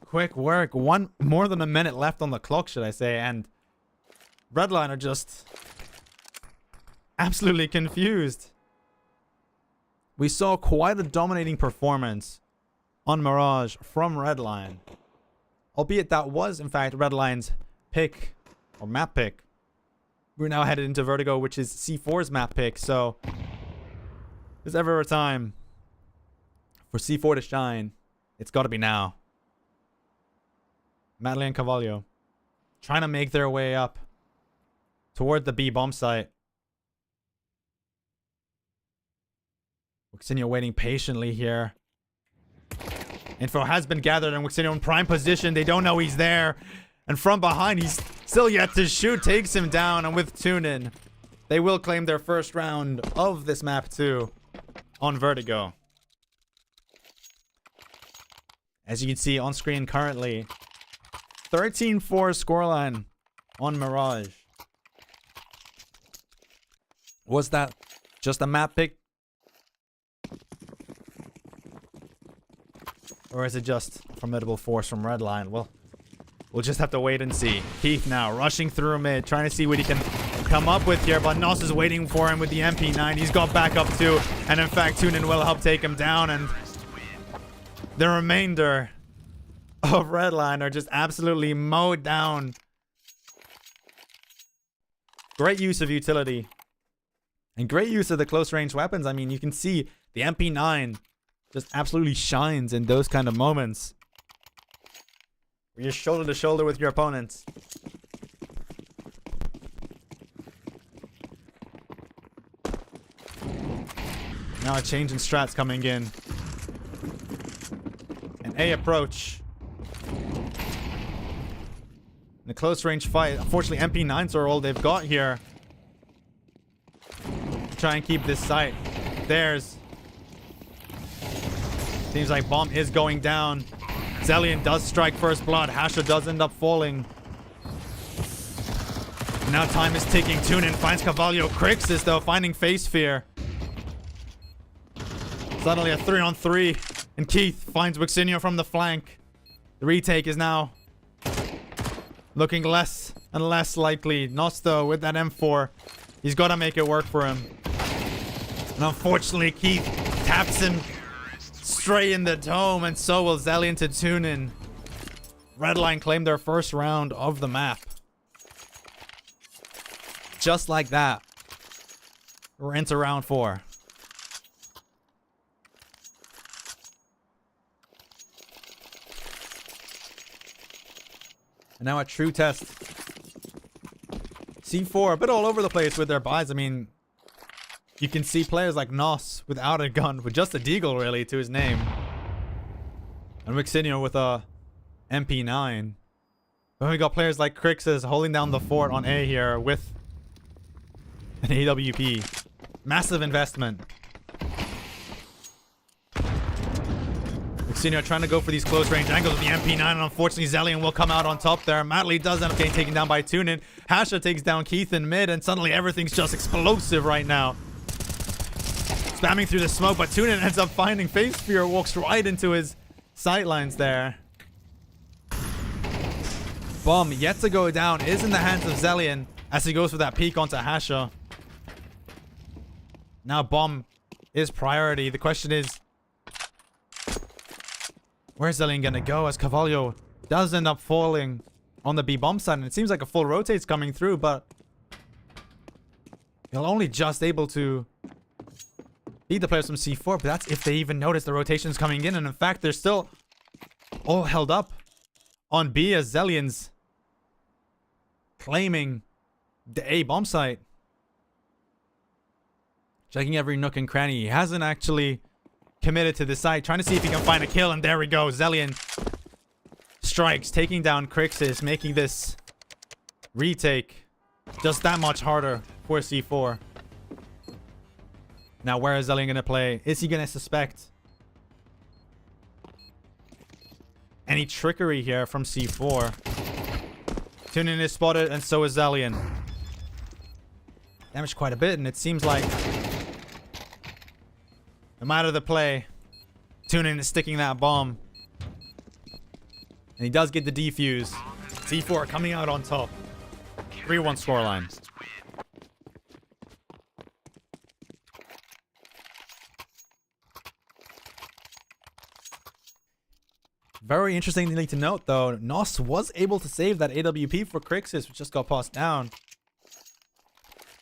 Quick work. More than a minute left on the clock, should I say, and Redline are just absolutely confused. We saw quite a dominating performance on Mirage from Redline, albeit that was in fact Redline's pick or map pick. We're now headed into Vertigo, which is C4's map pick, so if there's ever a time for C4 to shine, it's got to be now. Madeline and Cavallo trying to make their way up toward the B bomb site. Wixinio waiting patiently here. Info has been gathered and Wixinio in prime position. They don't know he's there. And from behind, he's still yet to shoot. Takes him down. And with TuneIn, they will claim their first round of this map too on Vertigo. As you can see on screen currently, 13-4 scoreline on Mirage. Was that just a map pick? Or is it just formidable force from Redline? Well, we'll just have to wait and see. Keith now rushing through mid, trying to see what he can come up with here. But Nos is waiting for him with the MP9. He's got backup too. And in fact, TuneIn will help take him down. And the remainder of Redline are just absolutely mowed down. Great use of utility. And great use of the close range weapons. I mean, you can see the MP9 just absolutely shines in those kind of moments. Where you're shoulder to shoulder with your opponents. Now a change in strats coming in. An A approach. In a close range fight. Unfortunately, MP9s are all they've got here. Try and keep this site theirs. Seems like bomb is going down. Zelian does strike first blood. Hasha does end up falling. Now time is ticking. TuneIn finds Cavallo. Crixus though finding face fear. Suddenly a 3-on-3. And Keith finds Wixinio from the flank. The retake is now looking less and less likely. Nosto with that M4. He's got to make it work for him. And unfortunately, Keith taps him straight in the dome. And so will Zelian to TuneIn. Redline claim their first round of the map. Just like that. We're into round 4. And now a true test. C4 a bit all over the place with their buys. I mean, you can see players like Nos without a gun, with just a deagle really to his name. And Wixinio with a MP9. Then we got players like Crixus holding down the fort on A here with an AWP. Massive investment. Wixinio trying to go for these close range angles with the MP9, and unfortunately Zelian will come out on top there. Matley does end up getting taken down by TuneIn. Hasha takes down Keith in mid, and suddenly everything's just explosive right now. Spamming through the smoke, but TuneIn ends up finding Face Fear, walks right into his sightlines there. Bomb yet to go down is in the hands of Zelian as he goes for that peek onto Hasha. Now bomb is priority. The question is, where's Zelian gonna go as Cavallo does end up falling on the B bomb side, and it seems like a full rotate's coming through, but he'll only just able to beat the players from C4, but that's if they even notice the rotations coming in. And in fact, they're still all held up on B as Zelian's claiming the A bomb site. Checking every nook and cranny. He hasn't actually committed to the site, trying to see if he can find a kill, and there we go. Zelian strikes, taking down Crixus, making this retake just that much harder for C4. Now, where is Zelian gonna play? Is he gonna suspect any trickery here from C4? TuneIn is spotted, and so is Zelian. Damaged quite a bit, and it seems like no matter the play, TuneIn is sticking that bomb. And he does get the defuse. C4 coming out on top. 3-1 scoreline. Very interestingly to note, though, Nos was able to save that AWP for Crixus, which just got passed down.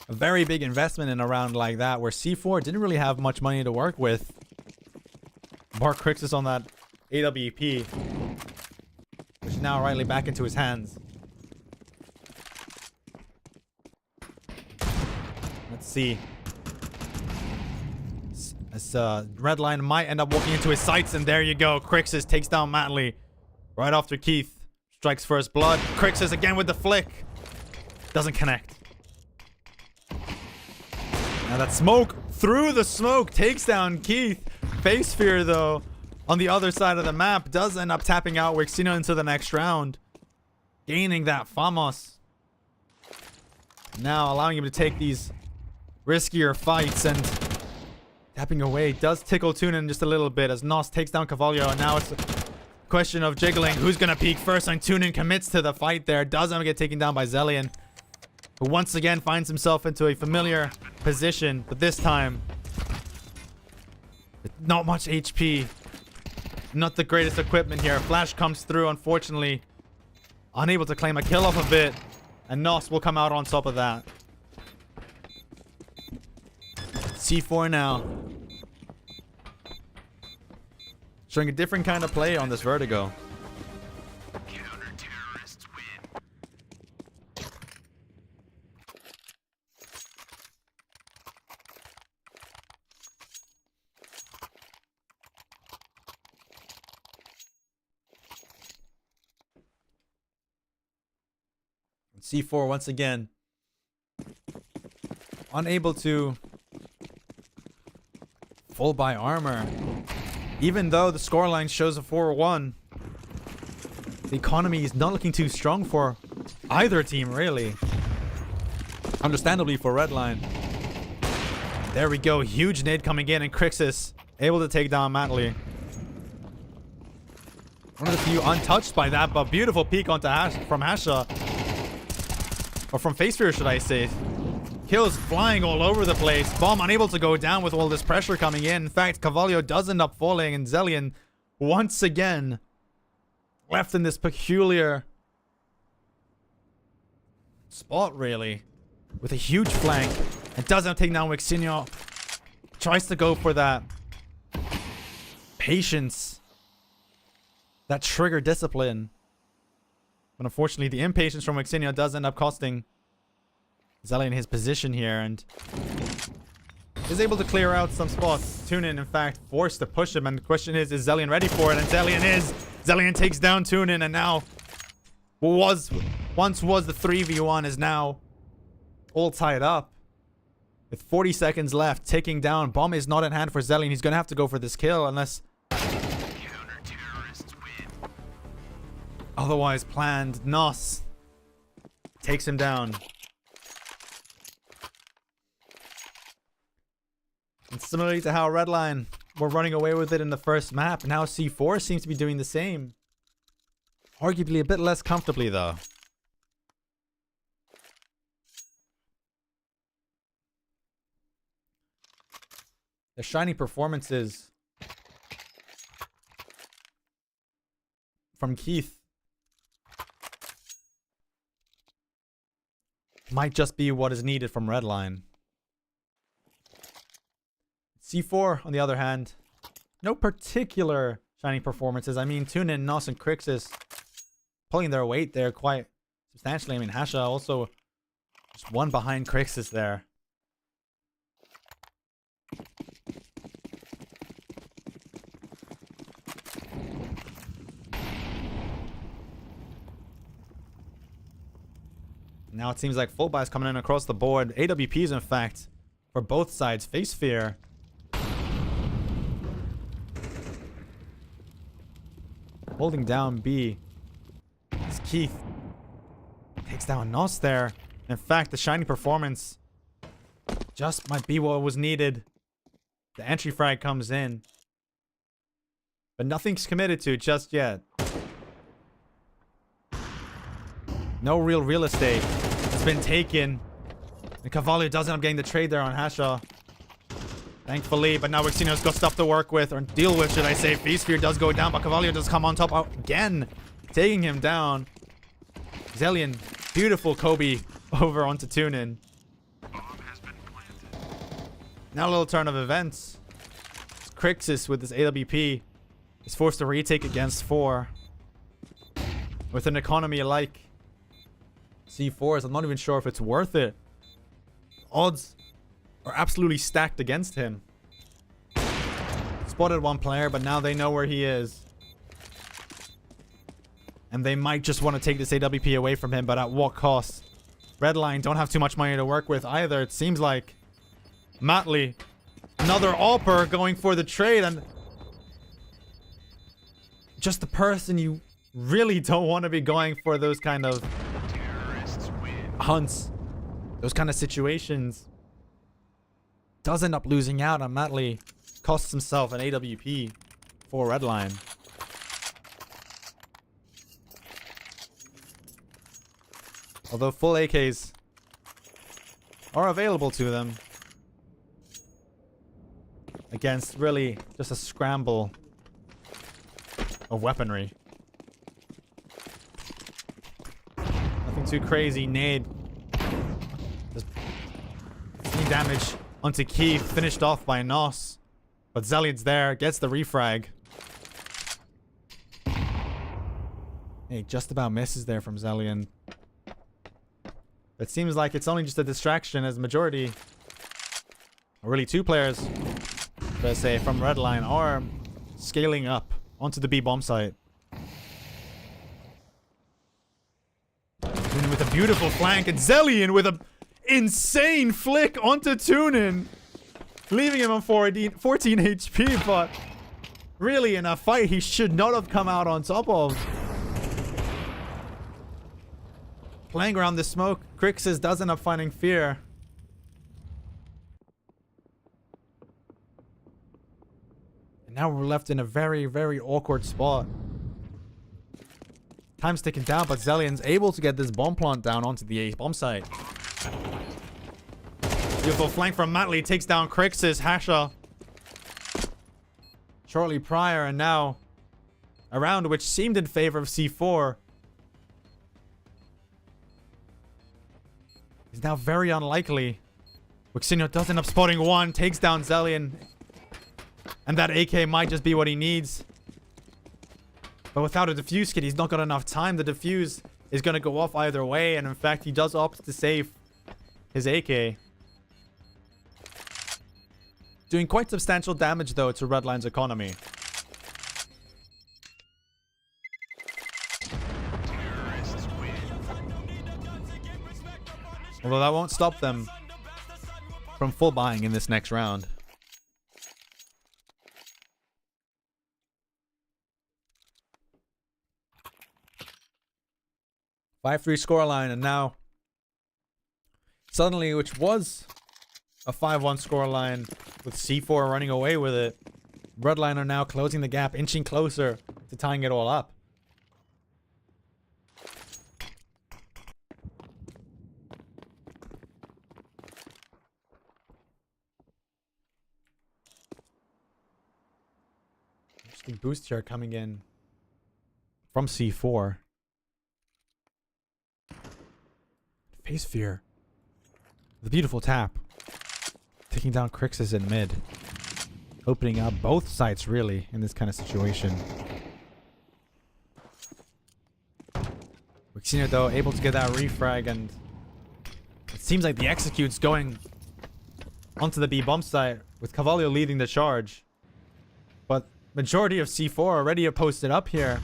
A very big investment in a round like that, where C4 didn't really have much money to work with. Mark Crixus on that AWP, which is now rightly back into his hands. Let's see. Redline might end up walking into his sights, and there you go. Crixus takes down Matley right after Keith strikes first blood. Crixus again with the flick. Doesn't connect. Now that smoke through the smoke takes down Keith. Face Fear, though, on the other side of the map, does end up tapping out Wixino into the next round, gaining that Famos. Now allowing him to take these riskier fights, and tapping away does tickle Tunin just a little bit as Nos takes down Cavallo, and now it's a question of jiggling who's gonna peek first, and Tunin commits to the fight there. Doesn't get taken down by Zelian, who once again finds himself into a familiar position, but this time with not much HP. Not the greatest equipment here. Flash comes through, unfortunately. Unable to claim a kill off of it. And Nos will come out on top of that. C4 now. Showing a different kind of play on this Vertigo. Counter-terrorists win. C4 once again unable to full buy armor, even though the scoreline shows a 4-1. The economy is not looking too strong for either team, really. Understandably for Redline. There we go, huge nade coming in, and Crixus able to take down Matley. One of the few untouched by that, but beautiful peek onto from Hasha. Or from Face Fear, should I say. Kills flying all over the place. Bomb unable to go down with all this pressure coming in. In fact, Cavallo does end up falling, and Zelian once again left in this peculiar spot, really. With a huge flank. It does end up taking down Wixino. Tries to go for that patience. That trigger discipline. But unfortunately, the impatience from Wixino does end up costing Zelian his position here, and is able to clear out some spots. Tunin, in fact, forced to push him, and the question is Zelian ready for it? And Zelian is. Zelian takes down Tunin, and now once was the 3v1 is now all tied up. With 40 seconds left, ticking down. Bomb is not in hand for Zelian. He's going to have to go for this kill unless otherwise planned. Nos takes him down. And similarly to how Redline were running away with it in the first map, now C4 seems to be doing the same. Arguably a bit less comfortably, though. The shiny performances from Keith might just be what is needed from Redline. C4, on the other hand, no particular shiny performances. I mean, Tunin, Nos, and Crixus pulling their weight there quite substantially. I mean, Hasha also just one behind Crixus there. Now it seems like full buys coming in across the board. AWPs, in fact, for both sides. Face Fear holding down B. As Keith takes down Nos there. In fact, the shiny performance just might be what was needed. The entry frag comes in, but nothing's committed to just yet. No real estate has been taken. And Cavallo does end up getting the trade there on Hasha. Thankfully, but now Wixino's got stuff to work with, or deal with, should I say. Fear does go down, but Cavallo does come on top again, taking him down. Zelian, beautiful Kobe over onto Tunin. Now a little turn of events. Crixus with his AWP is forced to retake against 4. With an economy like C4s, I'm not even sure if it's worth it. Odds are absolutely stacked against him. Spotted one player, but now they know where he is. And they might just want to take this AWP away from him, but at what cost? Redline don't have too much money to work with either. It seems like Matley, another AWPer going for the trade, and just the person you really don't want to be going for those kind of hunts, those kind of situations. Does end up losing out on Matley. Costs himself an AWP for Redline. Although full AKs are available to them against really just a scramble of weaponry. Nothing too crazy. Nade. Just any damage onto Keith. Finished off by Nos. But Zellion's there. Gets the refrag. Hey, just about misses there from Zellion. It seems like it's only just a distraction, as majority, or really two players, let's say, from Redline are scaling up onto the B bomb site. Tunin with a beautiful flank, and Zellion with a insane flick onto Tunin, leaving him on 14 HP, but really in a fight he should not have come out on top of. Playing around the smoke, Crixus does end up finding fear. And now we're left in a very, very awkward spot. Time's ticking down, but Zellion's able to get this bomb plant down onto the A bomb site. Beautiful flank from Matley, takes down Crixus. Hasha shortly prior, and now a round which seemed in favor of C4 is now very unlikely. Wixinho does end up spotting one, takes down Zellion, and that AK might just be what he needs. But without a defuse kit, he's not got enough time. The defuse is going to go off either way, and in fact, he does opt to save his AK. Doing quite substantial damage, though, to Redline's economy. Although that won't stop them from full buying in this next round. (5-3) scoreline, and now suddenly, which was a 5-1 scoreline with C4 running away with it, Redline are now closing the gap, inching closer to tying it all up. Interesting boost here coming in from C4. Face fear. The beautiful tap. Taking down Crixus in mid. Opening up both sites, really, in this kind of situation. Wixinho, though, able to get that refrag, and it seems like the execute's going onto the B bomb site, with Cavalio leading the charge. But majority of C4 already are posted up here.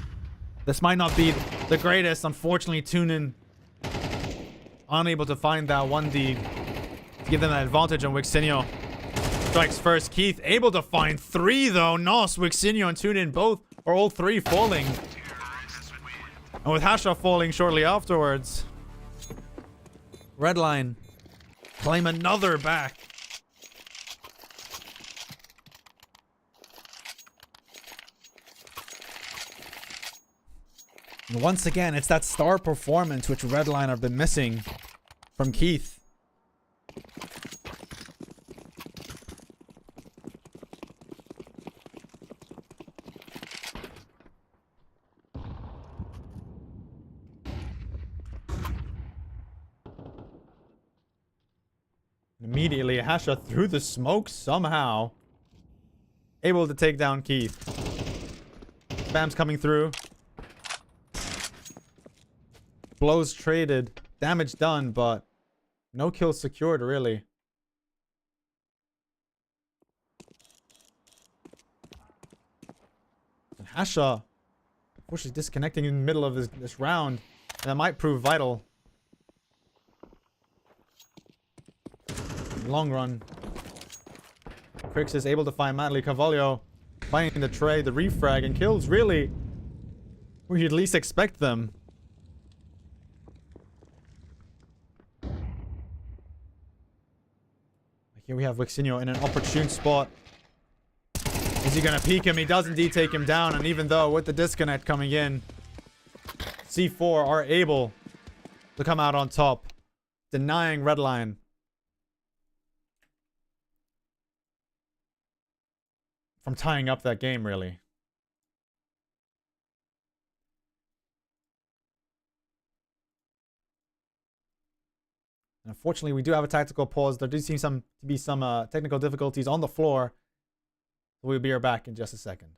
This might not be the greatest. Unfortunately, Tunin unable to find that 1D to give them that advantage on Wixinho. Strikes first. Keith able to find 3, though. Nos, Wixinho, and Tunin both, or all 3, falling. And with Hasha falling shortly afterwards, Redline claim another back. And once again, it's that star performance which Redline have been missing from Keith. Immediately, Hasha through the smoke somehow able to take down Keith. Spam's coming through. Blows traded. Damage done, but no kills secured, really. Hasha, unfortunately disconnecting in the middle of this round. And that might prove vital. Long run. Crix is able to find Madly Carvalho, finding the trade, the refrag, and kills really where you'd least expect them. Here we have Wixinho in an opportune spot. Is he gonna peek him? He does indeed take him down, and even though with the disconnect coming in, C4 are able to come out on top, denying Redline. From tying up that game, really. Unfortunately, we do have a tactical pause. There do seem to be some technical difficulties on the floor. We'll be right back in just a second.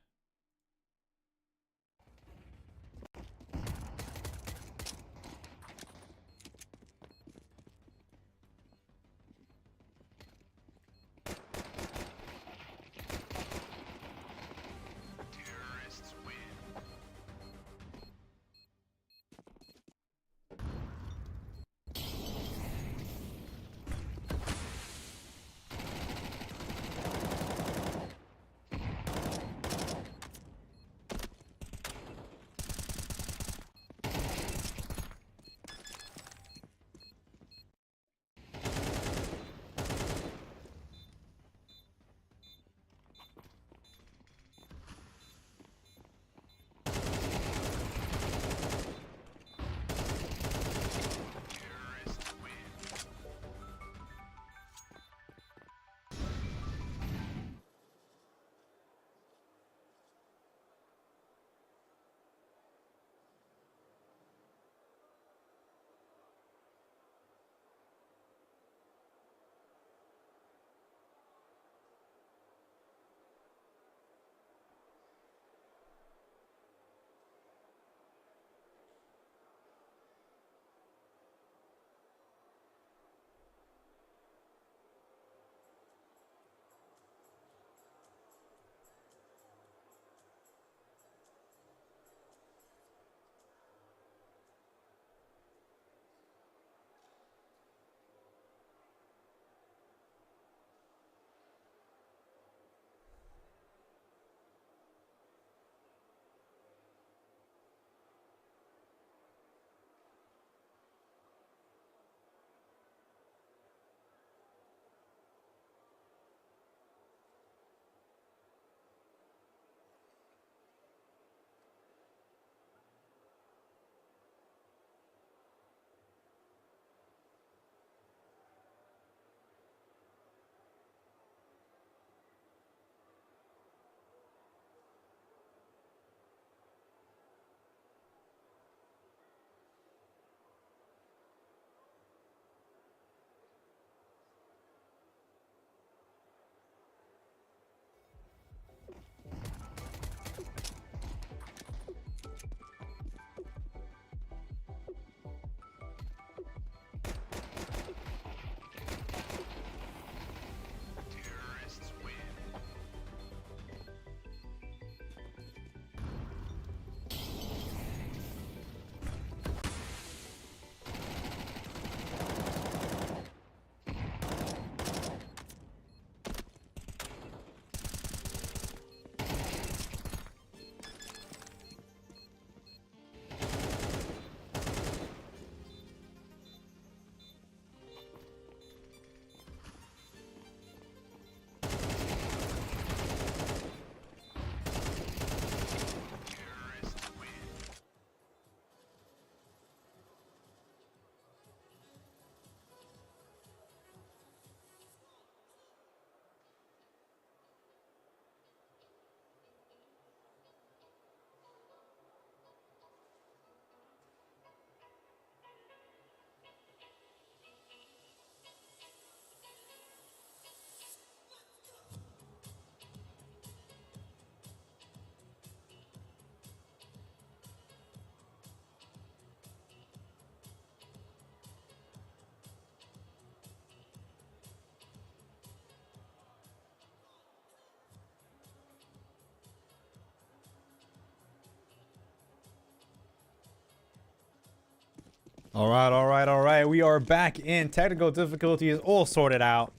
All right, all right, all right. We are back in. Technical difficulty is all sorted out.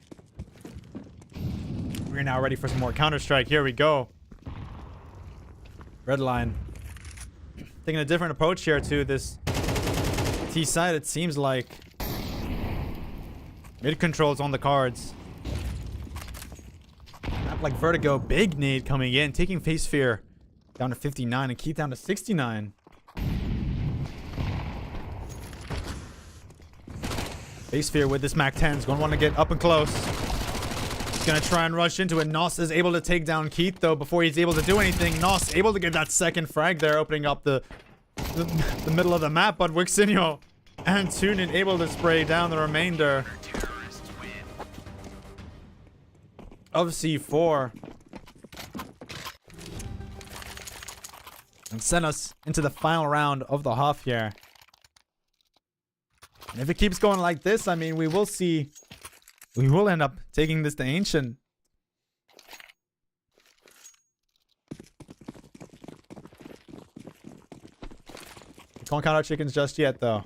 We're now ready for some more Counter-Strike. Here we go. Red line. Taking a different approach here to this T side, it seems like. Mid control's on the cards. Map like Vertigo, big nade coming in, taking Face Fear down to 59 and Keith down to 69. Face Fear with this Mac 10's going to want to get up and close. He's going to try and rush into it. Nos is able to take down Keith though before he's able to do anything. Nos able to get that second frag there, opening up the middle of the map, but Wixinho and Tunin able to spray down the remainder of C4 and send us into the final round of the half here. And if it keeps going like this, I mean, we will end up taking this to Ancient. We can't count our chickens just yet though.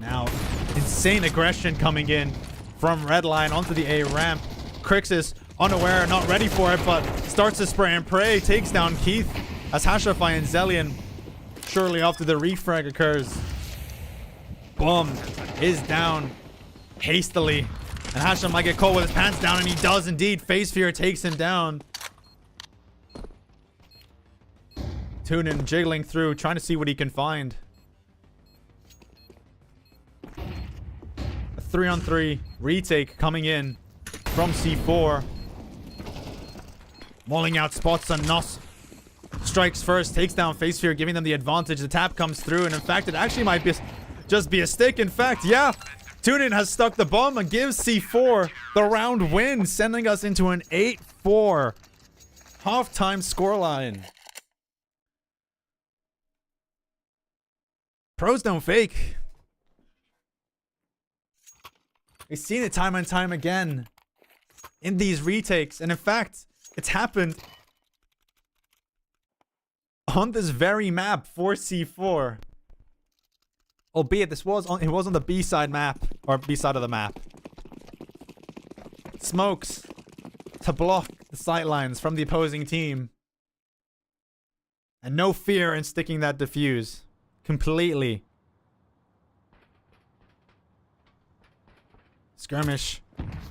Now, insane aggression coming in from Redline onto the A ramp. Crixus unaware, not ready for it, but starts to spray and pray. Takes down Keith as Hashafy and Zellion shortly after the refrag occurs. Bomb is down hastily. And Hasha might get caught with his pants down, and he does indeed. Face Fear takes him down. Tunin jiggling through, trying to see what he can find. A 3-on-3 retake coming in from C4. Mauling out spots on Nos. Strikes first, takes down Face Fear, giving them the advantage. The tap comes through, and in fact, it actually might be just be a stick. In fact, yeah, Tunin has stuck the bomb and gives C4 the round win, sending us into an 8-4 halftime scoreline. Pros don't fake. We've seen it time and time again in these retakes, and in fact, it's happened on this very map for C4. Albeit it was on the B side map, or B side of the map. Smokes to block the sightlines from the opposing team. And no fear in sticking that defuse. Completely. Skirmish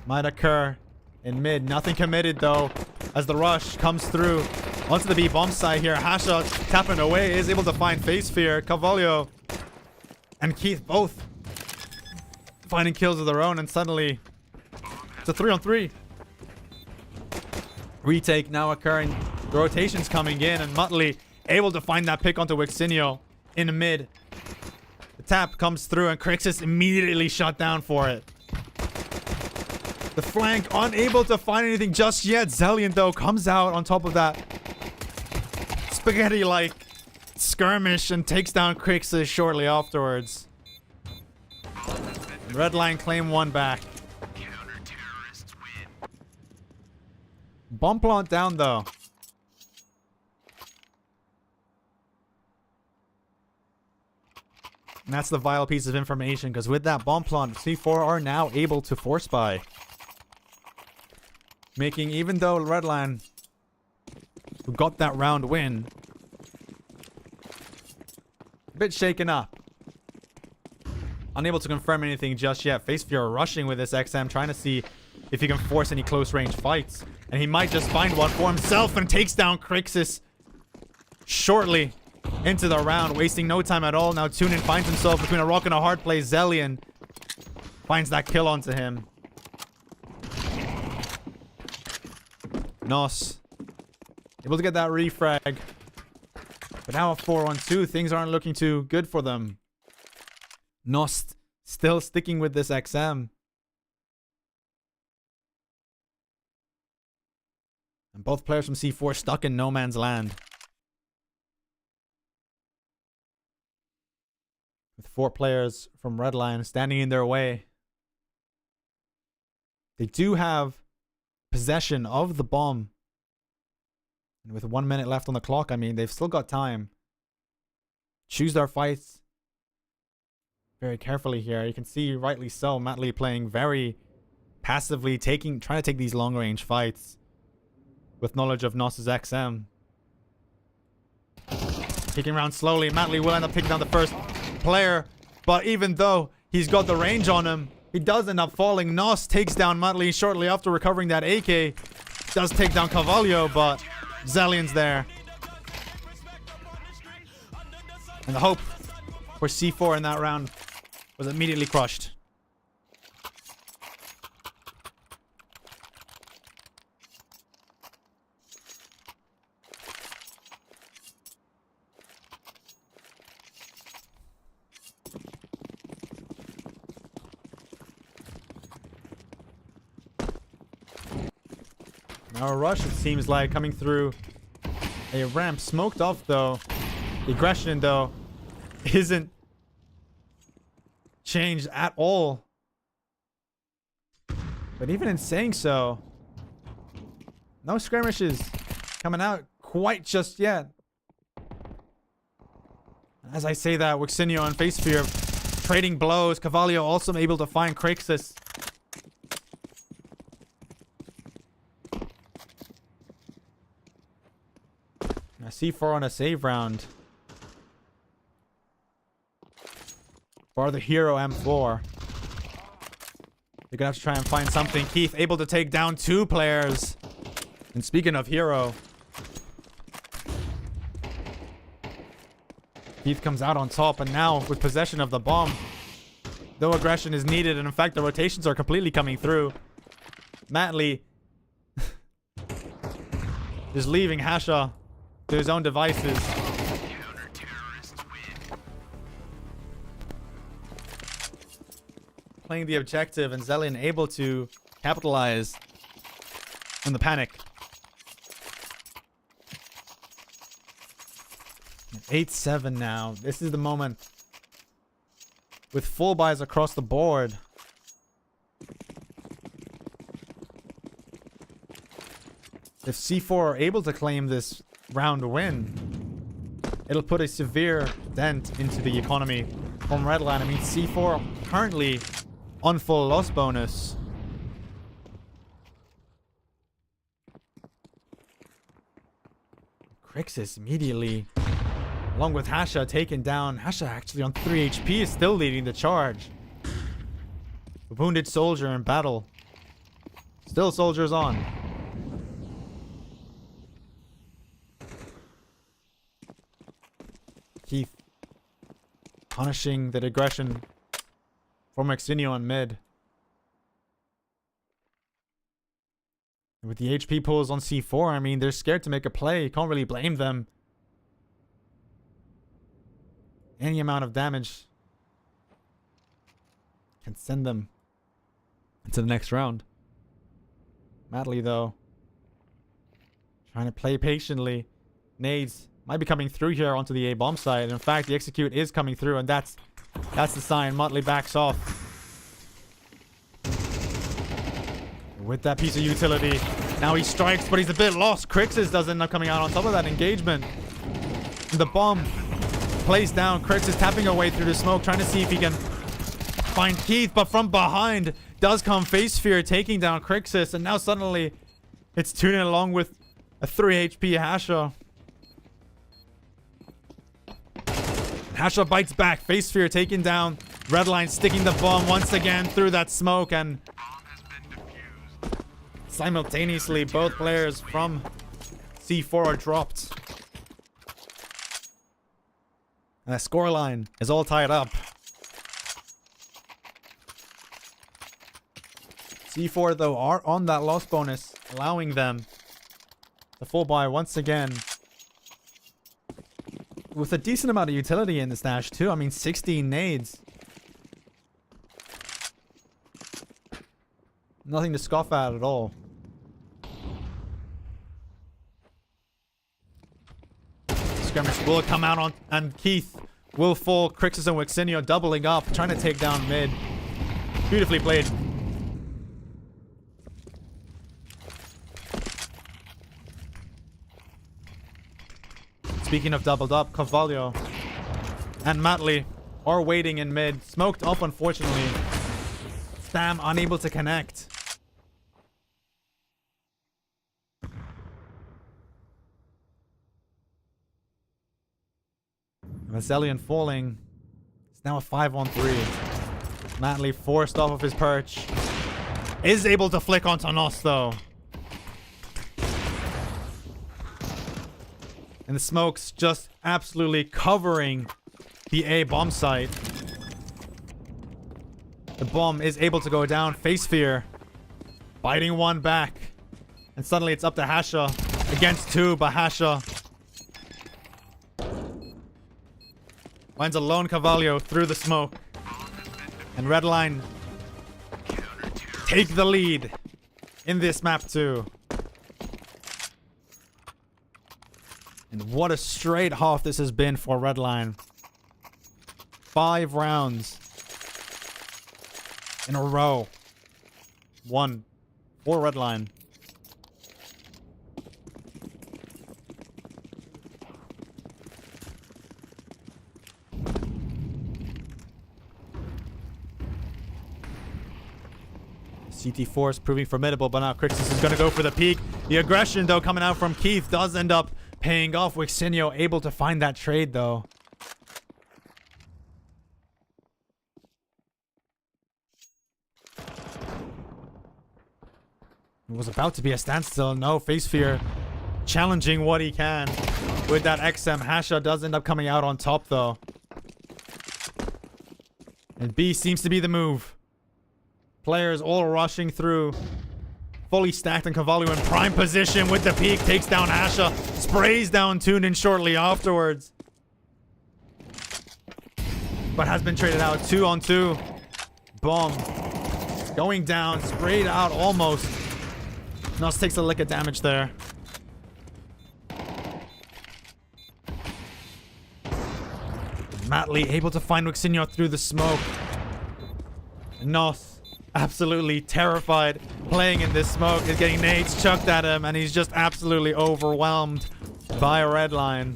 might occur in mid. Nothing committed though, as the rush comes through onto the B bomb side here. Hasha tapping away, is able to find Face Fear. Carvalho and Keith both finding kills of their own, and suddenly it's a 3-on-3. Retake now occurring. The rotations coming in, and Muttley able to find that pick onto Wixinho in the mid. The tap comes through, and Crixus immediately shut down for it. The flank unable to find anything just yet. Zellion though comes out on top of that spaghetti-like skirmish and takes down Crixus shortly afterwards. Redline claim one back. Bomb plant down though. And that's the vital piece of information, because with that bomb plant, C4 are now able to force buy. Making, even though Redline, who got that round win, a bit shaken up. Unable to confirm anything just yet. Face Fear rushing with this XM, trying to see if he can force any close range fights. And he might just find one for himself, and takes down Crixus shortly into the round, wasting no time at all. Now Tunin finds himself between a rock and a hard place. Zellion finds that kill onto him. Nos able to get that refrag, but now a 4-on-2. Things aren't looking too good for them. Nos still sticking with this XM, and both players from C4 stuck in no man's land, with 4 players from Redline standing in their way. They do have possession of the bomb And with 1 minute left on the clock, I mean, they've still got time. Choose their fights very carefully here. You can see, rightly so, Matley playing very passively, trying to take these long range fights with knowledge of Nos's XM. Kicking around slowly. Matley will end up taking down the first player, but even though he's got the range on him, he does end up falling. Nos takes down Matley shortly after recovering that AK. Does take down Carvalho, but Zellion's there. And the hope for C4 in that round was immediately crushed. Now a rush, it seems like, coming through a ramp. Smoked off, though. The aggression, though, isn't changed at all. But even in saying so, no skirmishes coming out quite just yet. As I say that, Wixinio and FaceFear trading blows. Carvalho also able to find Crixus. A C4 on a save round. For the hero M4. They're gonna have to try and find something. Keith able to take down 2 players. And speaking of hero, Keith comes out on top, and now with possession of the bomb, though aggression is needed, and in fact the rotations are completely coming through. Matley is leaving Hasha to his own devices. Playing the objective, and Zellion able to capitalize on the panic. 8-7 now. This is the moment. With full buys across the board. If C4 are able to claim this round win, it'll put a severe dent into the economy from Redline. I mean, C4 currently on full loss bonus. Crixus immediately, along with Hasha, taken down. Hasha actually on 3 HP is still leading the charge. Wounded soldier in battle. Still soldiers on. Keith punishing the aggression from Exinio on mid. And with the HP pulls on C4, I mean, they're scared to make a play. You can't really blame them. Any amount of damage can send them into the next round. Matley, though, trying to play patiently. Nades might be coming through here onto the A bomb side. In fact, the execute is coming through, and that's the sign. Motley backs off. With that piece of utility. Now he strikes, but he's a bit lost. Crixus does end up coming out on top of that engagement. The bomb plays down. Crixus tapping her way through the smoke, trying to see if he can find Keith, but from behind does come FaceFear, taking down Crixus, and now suddenly it's tuning along with a 3 HP Hasha. Hasha bites back. FaceFear taken down. Redline sticking the bomb once again through that smoke, and simultaneously both players from C4 are dropped. And the scoreline is all tied up. C4 though are on that loss bonus, allowing them the full buy once again. With a decent amount of utility in the stash too. I mean, 16 nades. Nothing to scoff at all. Skirmish will come out on, and Keith will fall. Crixus and Wixinio doubling up, trying to take down mid. Beautifully played. Speaking of doubled up, Carvalho and Matley are waiting in mid. Smoked up, unfortunately. Stam unable to connect. Mazelian falling. It's now a 5-on-3. Matley forced off of his perch. Is able to flick onto Nos though. And the smokes just absolutely covering the A bomb site. The bomb is able to go down. Face Fear biting one back. And suddenly it's up to Hasha against two, but Hasha finds a lone Carvalho through the smoke. And Redline take the lead in this map too. And what a straight half this has been for Redline. 5 rounds in a row. 1 for Redline. CT4 is proving formidable, but now Crixus is going to go for the peak. The aggression, though, coming out from Keith does end up paying off. Wixinho able to find that trade, though. It was about to be a standstill. No, Face Fear challenging what he can with that XM. Hasha does end up coming out on top, though. And B seems to be the move. Players all rushing through. Fully stacked, and Carvalho in prime position with the peak. Takes down Asha. Sprays down Tunin shortly afterwards. But has been traded out. 2-on-2. Bomb. Going down. Sprayed out almost. Nos takes a lick of damage there. Matley able to find Wixinho through the smoke. Nos absolutely terrified playing in this smoke. Is getting nades chucked at him, and he's just absolutely overwhelmed by Redline.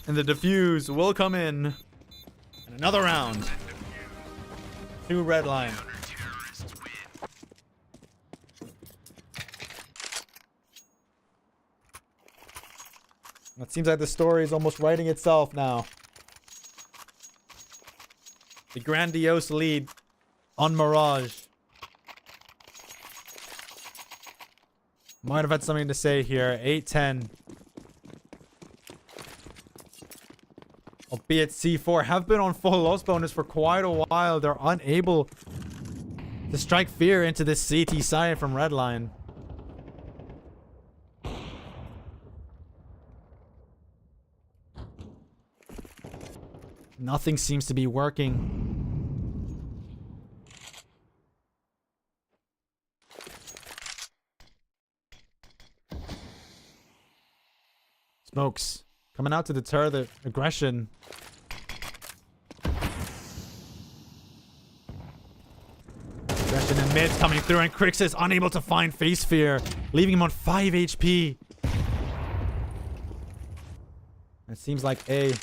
And the defuse will come in another round to Redline. It seems like the story is almost writing itself now. The grandiose lead on Mirage. Might have had something to say here. 8-10. Albeit C4 have been on full loss bonus for quite a while. They're unable to strike fear into this CT side from Redline. Nothing seems to be working. Smokes coming out to deter the aggression. Aggression in mids coming through, and Crixus unable to find Face Fear, leaving him on 5 HP. It seems like A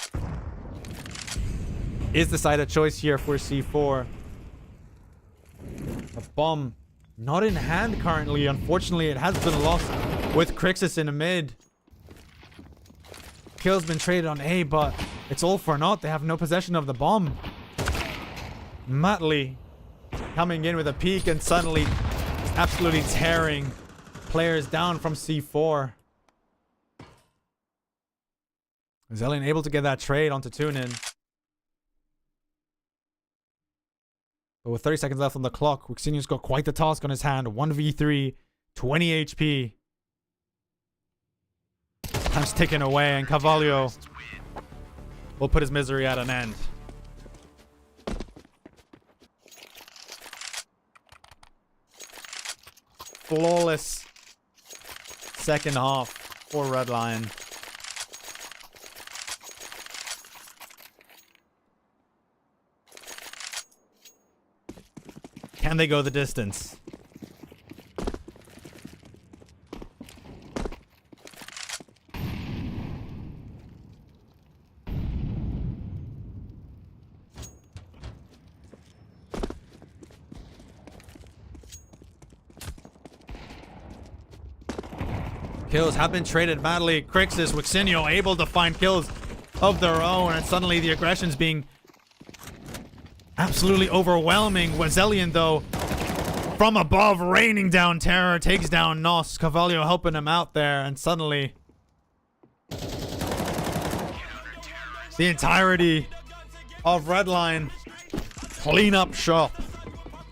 is the side of choice here for C4. A bomb not in hand currently. Unfortunately, it has been lost with Crixus in the mid. Kill's been traded on A, but it's all for naught. They have no possession of the bomb. Matley coming in with a peek and suddenly absolutely tearing players down from C4. Zelian able to get that trade onto Tunin. But with 30 seconds left on the clock, Wixinho's got quite the task on his hand. 1v3, 20 HP. Time's ticking away, and Carvalho will put his misery at an end. Flawless second half for Redline. Can they go the distance? kills have been traded badly. Crixus, Wixinio able to find kills of their own, and suddenly the aggression's being absolutely overwhelming. Wazelian, though, from above, raining down terror, takes down Nos. Cavallio helping him out there, and suddenly the entirety of Redline clean up shop,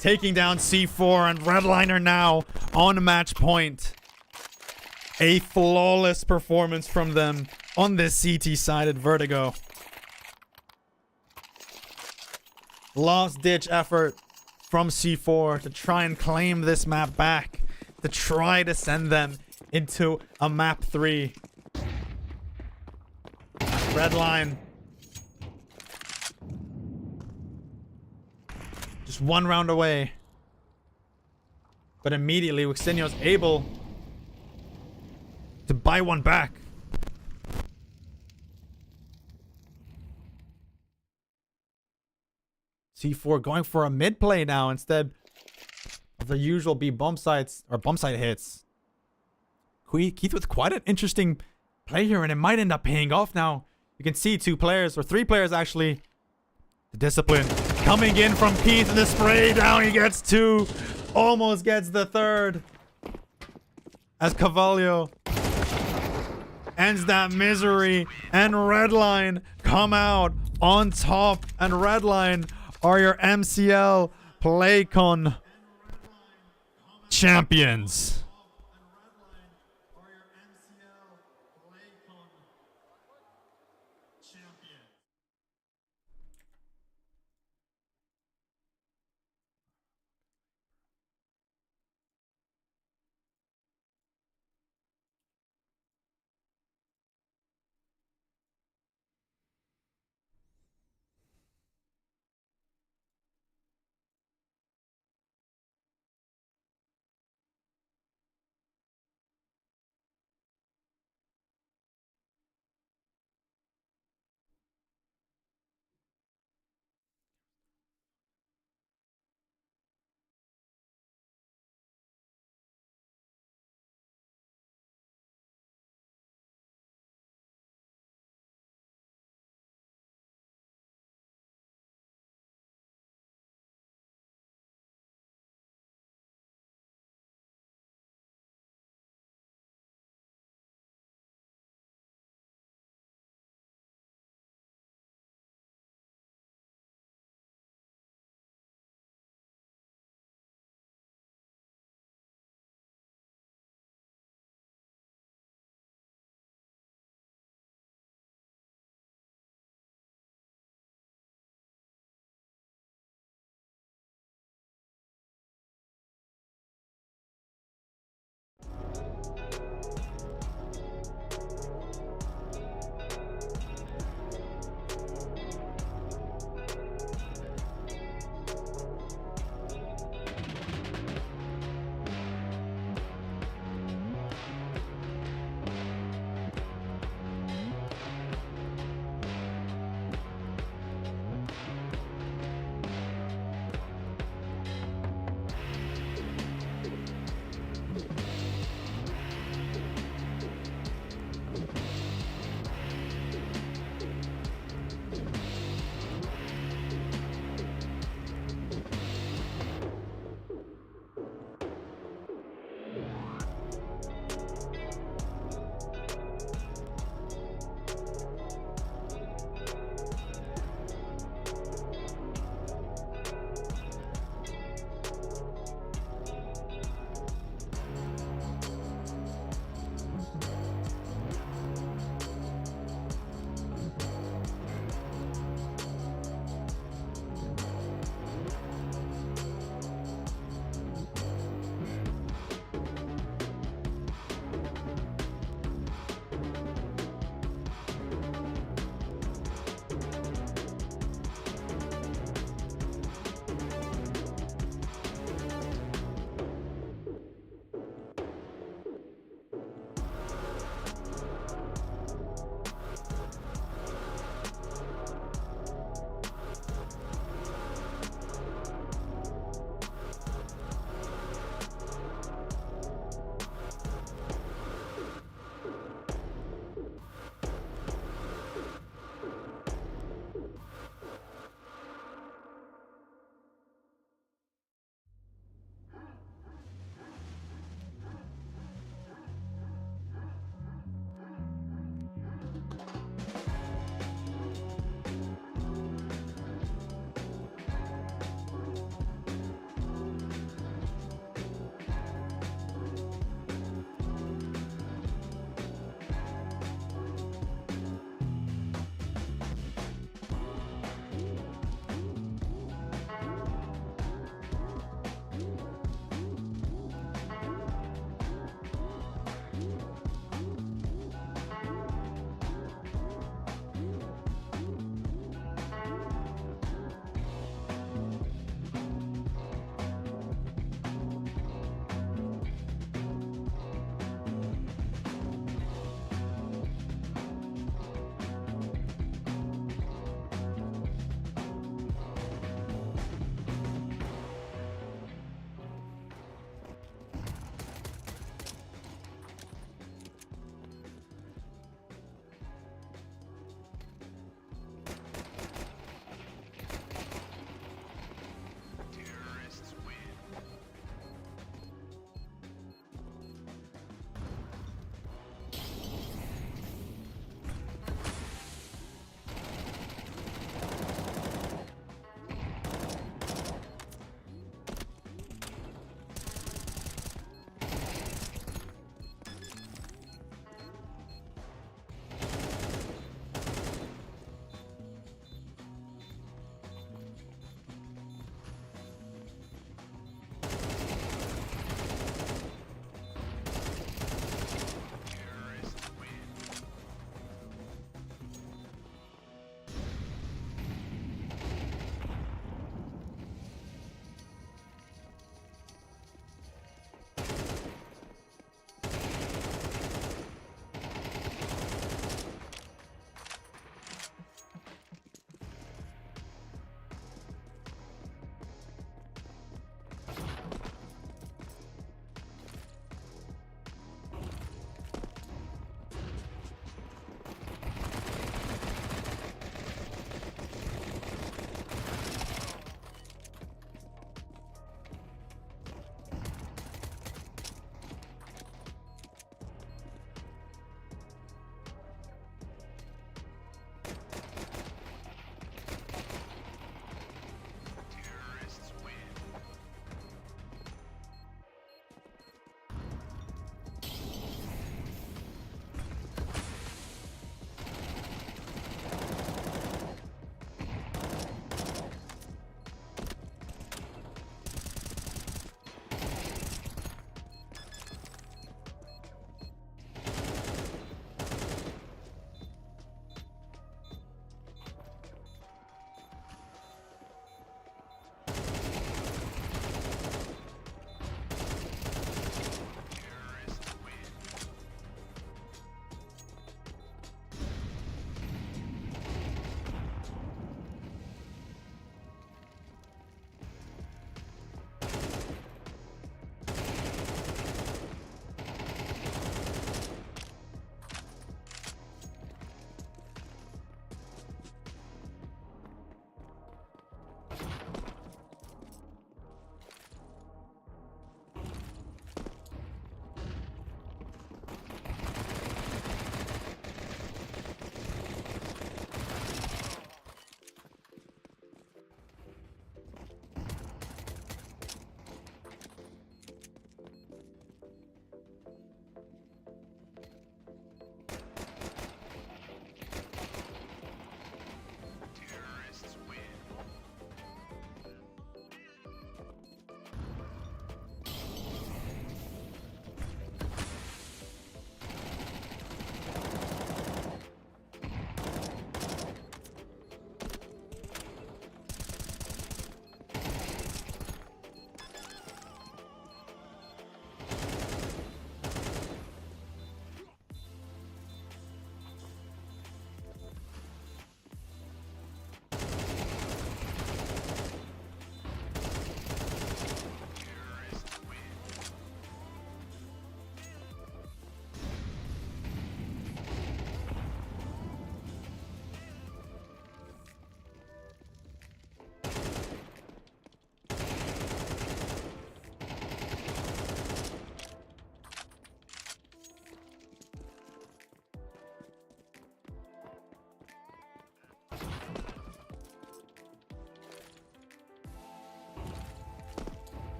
taking down C4, and Redline are now on match point. A flawless performance from them on this CT-sided Vertigo. Last-ditch effort from C4 to try and claim this map back, to try to send them into a map 3. Redline just one round away, but immediately Wixinio's able to buy one back. C4 going for a mid play now instead of the usual B bump sites or bump site hits. Keith with quite an interesting play here, and it might end up paying off now. You can see 2 players, or 3 players actually. The discipline coming in from Keith, and the spray down. He gets 2, almost gets the 3rd. As Cavallio ends that misery, and Redline come out on top, and Redline are your MCL PlayCon champions.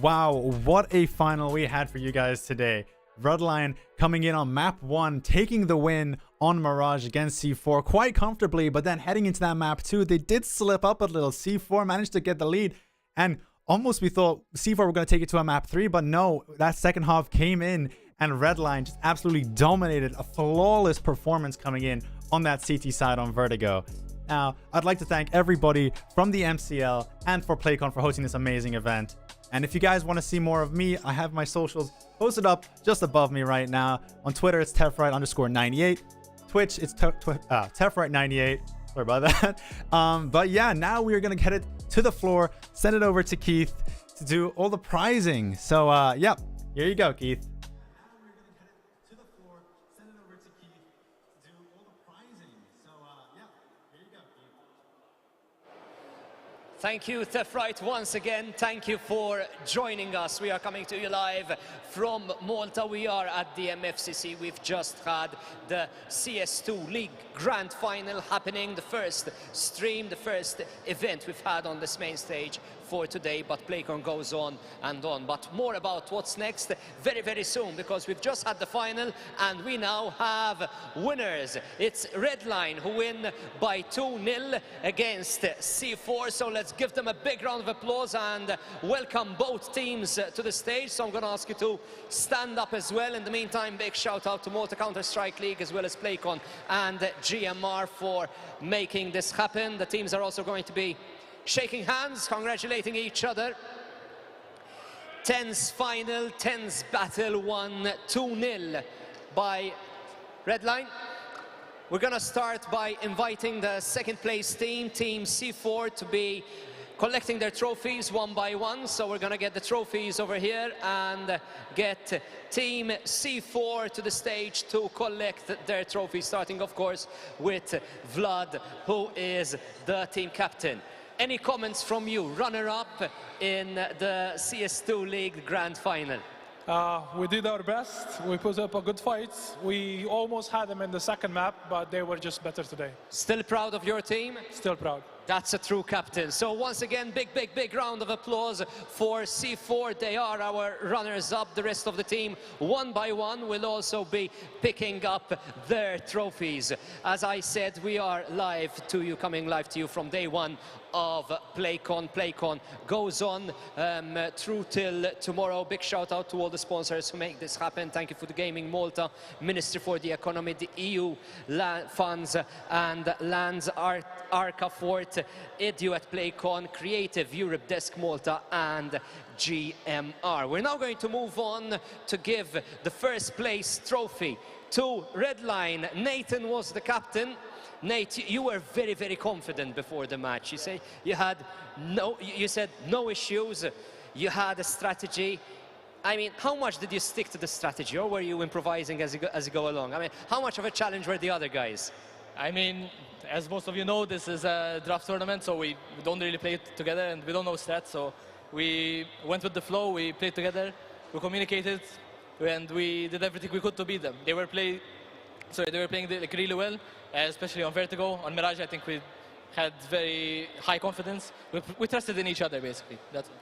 Wow, what a final we had for you guys today. Redline coming in on map 1, taking the win on Mirage against C4 quite comfortably, but then heading into that map 2, they did slip up a little. C4 managed to get the lead, and almost we thought C4 were going to take it to a map 3, but no, that second half came in and Redline just absolutely dominated. A flawless performance coming in on that CT side on Vertigo. Now, I'd like to thank everybody from the MCL and for PlayCon for hosting this amazing event. And if you guys want to see more of me, I have my socials posted up just above me right now. On Twitter, it's Tefright_98. Twitch, it's Tefright98. Sorry about that. But yeah, now we are going to get it to the floor, send it over to Keith to do all the prizing. So, yeah, here you go, Keith. Thank you, Tefright, once again. Thank you for joining us. We are coming to you live from Malta. We are at the MFCC. We've just had the CS2 League Grand Final happening. The first stream, the first event we've had on this main stage for today, but PlayCon goes on and on. But more about what's next very, very soon, because we've just had the final and we now have winners. It's Redline who win by 2-0 against C4. So let's give them a big round of applause and welcome both teams to the stage. So I'm going to ask you to stand up as well. In the meantime, big shout out to Malta CounterStrike League as well as PlayCon and GMR for making this happen. The teams are also going to be shaking hands, congratulating each other. Tense final, tense battle, won 2-0 by Redline. We're gonna start by inviting the second place team, Team C4, to be collecting their trophies one by one. So we're gonna get the trophies over here and get Team C4 to the stage to collect their trophies, starting of course with Vlad, who is the team captain. Any comments from you, runner-up in the CS2 League Grand Final? We did our best. We put up a good fight. We almost had them in the second map, but they were just better today. Still proud of your team? Still proud. That's a true captain. So once again, big round of applause for C4. They are our runners-up. The rest of the team, one by one, will also be picking up their trophies. As I said, we are live to you, coming live to you from day one of PlayCon. PlayCon goes on through till tomorrow. Big shout out to all the sponsors who make this happen. Thank you for the Gaming Malta, Ministry for the Economy, the EU funds and Lands Arca Fort, Edu at PlayCon, Creative Europe Desk Malta and GMR. We're now going to move on to give the first place trophy to Redline. Nathan was the captain. Nate, you were very confident before the match. You say you said no issues. You had a strategy. I mean, how much did you stick to the strategy, or were you improvising as you go along? I mean, how much of a challenge were the other guys? I mean, as most of you know, this is a draft tournament, so we don't really play it together, and we don't know stats. So we went with the flow. We played together. We communicated, and we did everything we could to beat them. They were playing like really well. Especially on Vertigo. On Mirage, I think we had very high confidence. We trusted in each other, basically.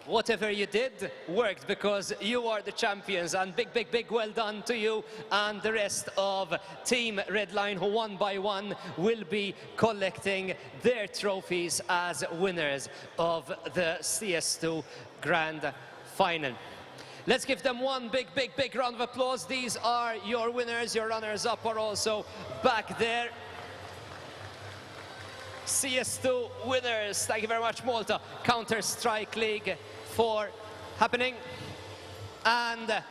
Whatever you did worked, because you are the champions, and big well done to you and the rest of Team Redline, who one by one will be collecting their trophies as winners of the CS2 Grand Final. Let's give them one big round of applause. These are your winners. Your runners-up are also back there. CS2 winners. Thank you very much, Malta CounterStrike League, for happening. And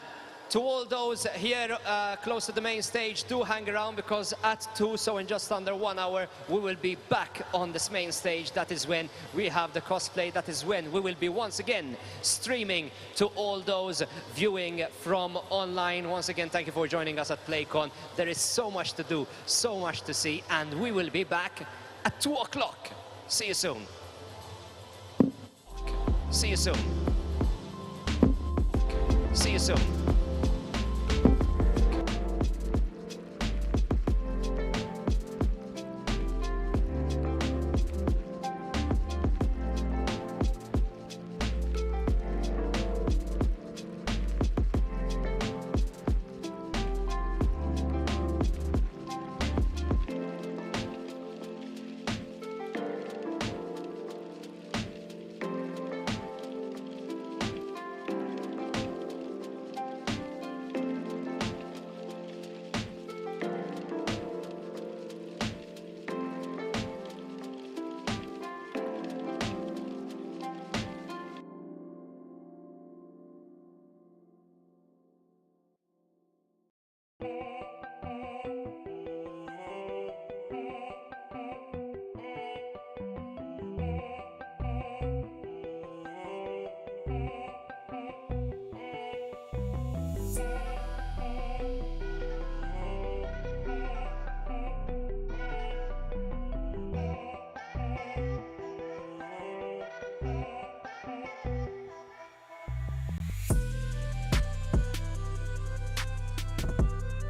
to all those here close to the main stage, do hang around, because at 2, so in just under 1 hour, we will be back on this main stage. That is when we have the cosplay. That is when we will be once again streaming to all those viewing from online. Once again, thank you for joining us at PlayCon. There is so much to do, so much to see, and we will be back at 2 o'clock. See you soon. See you soon. See you soon.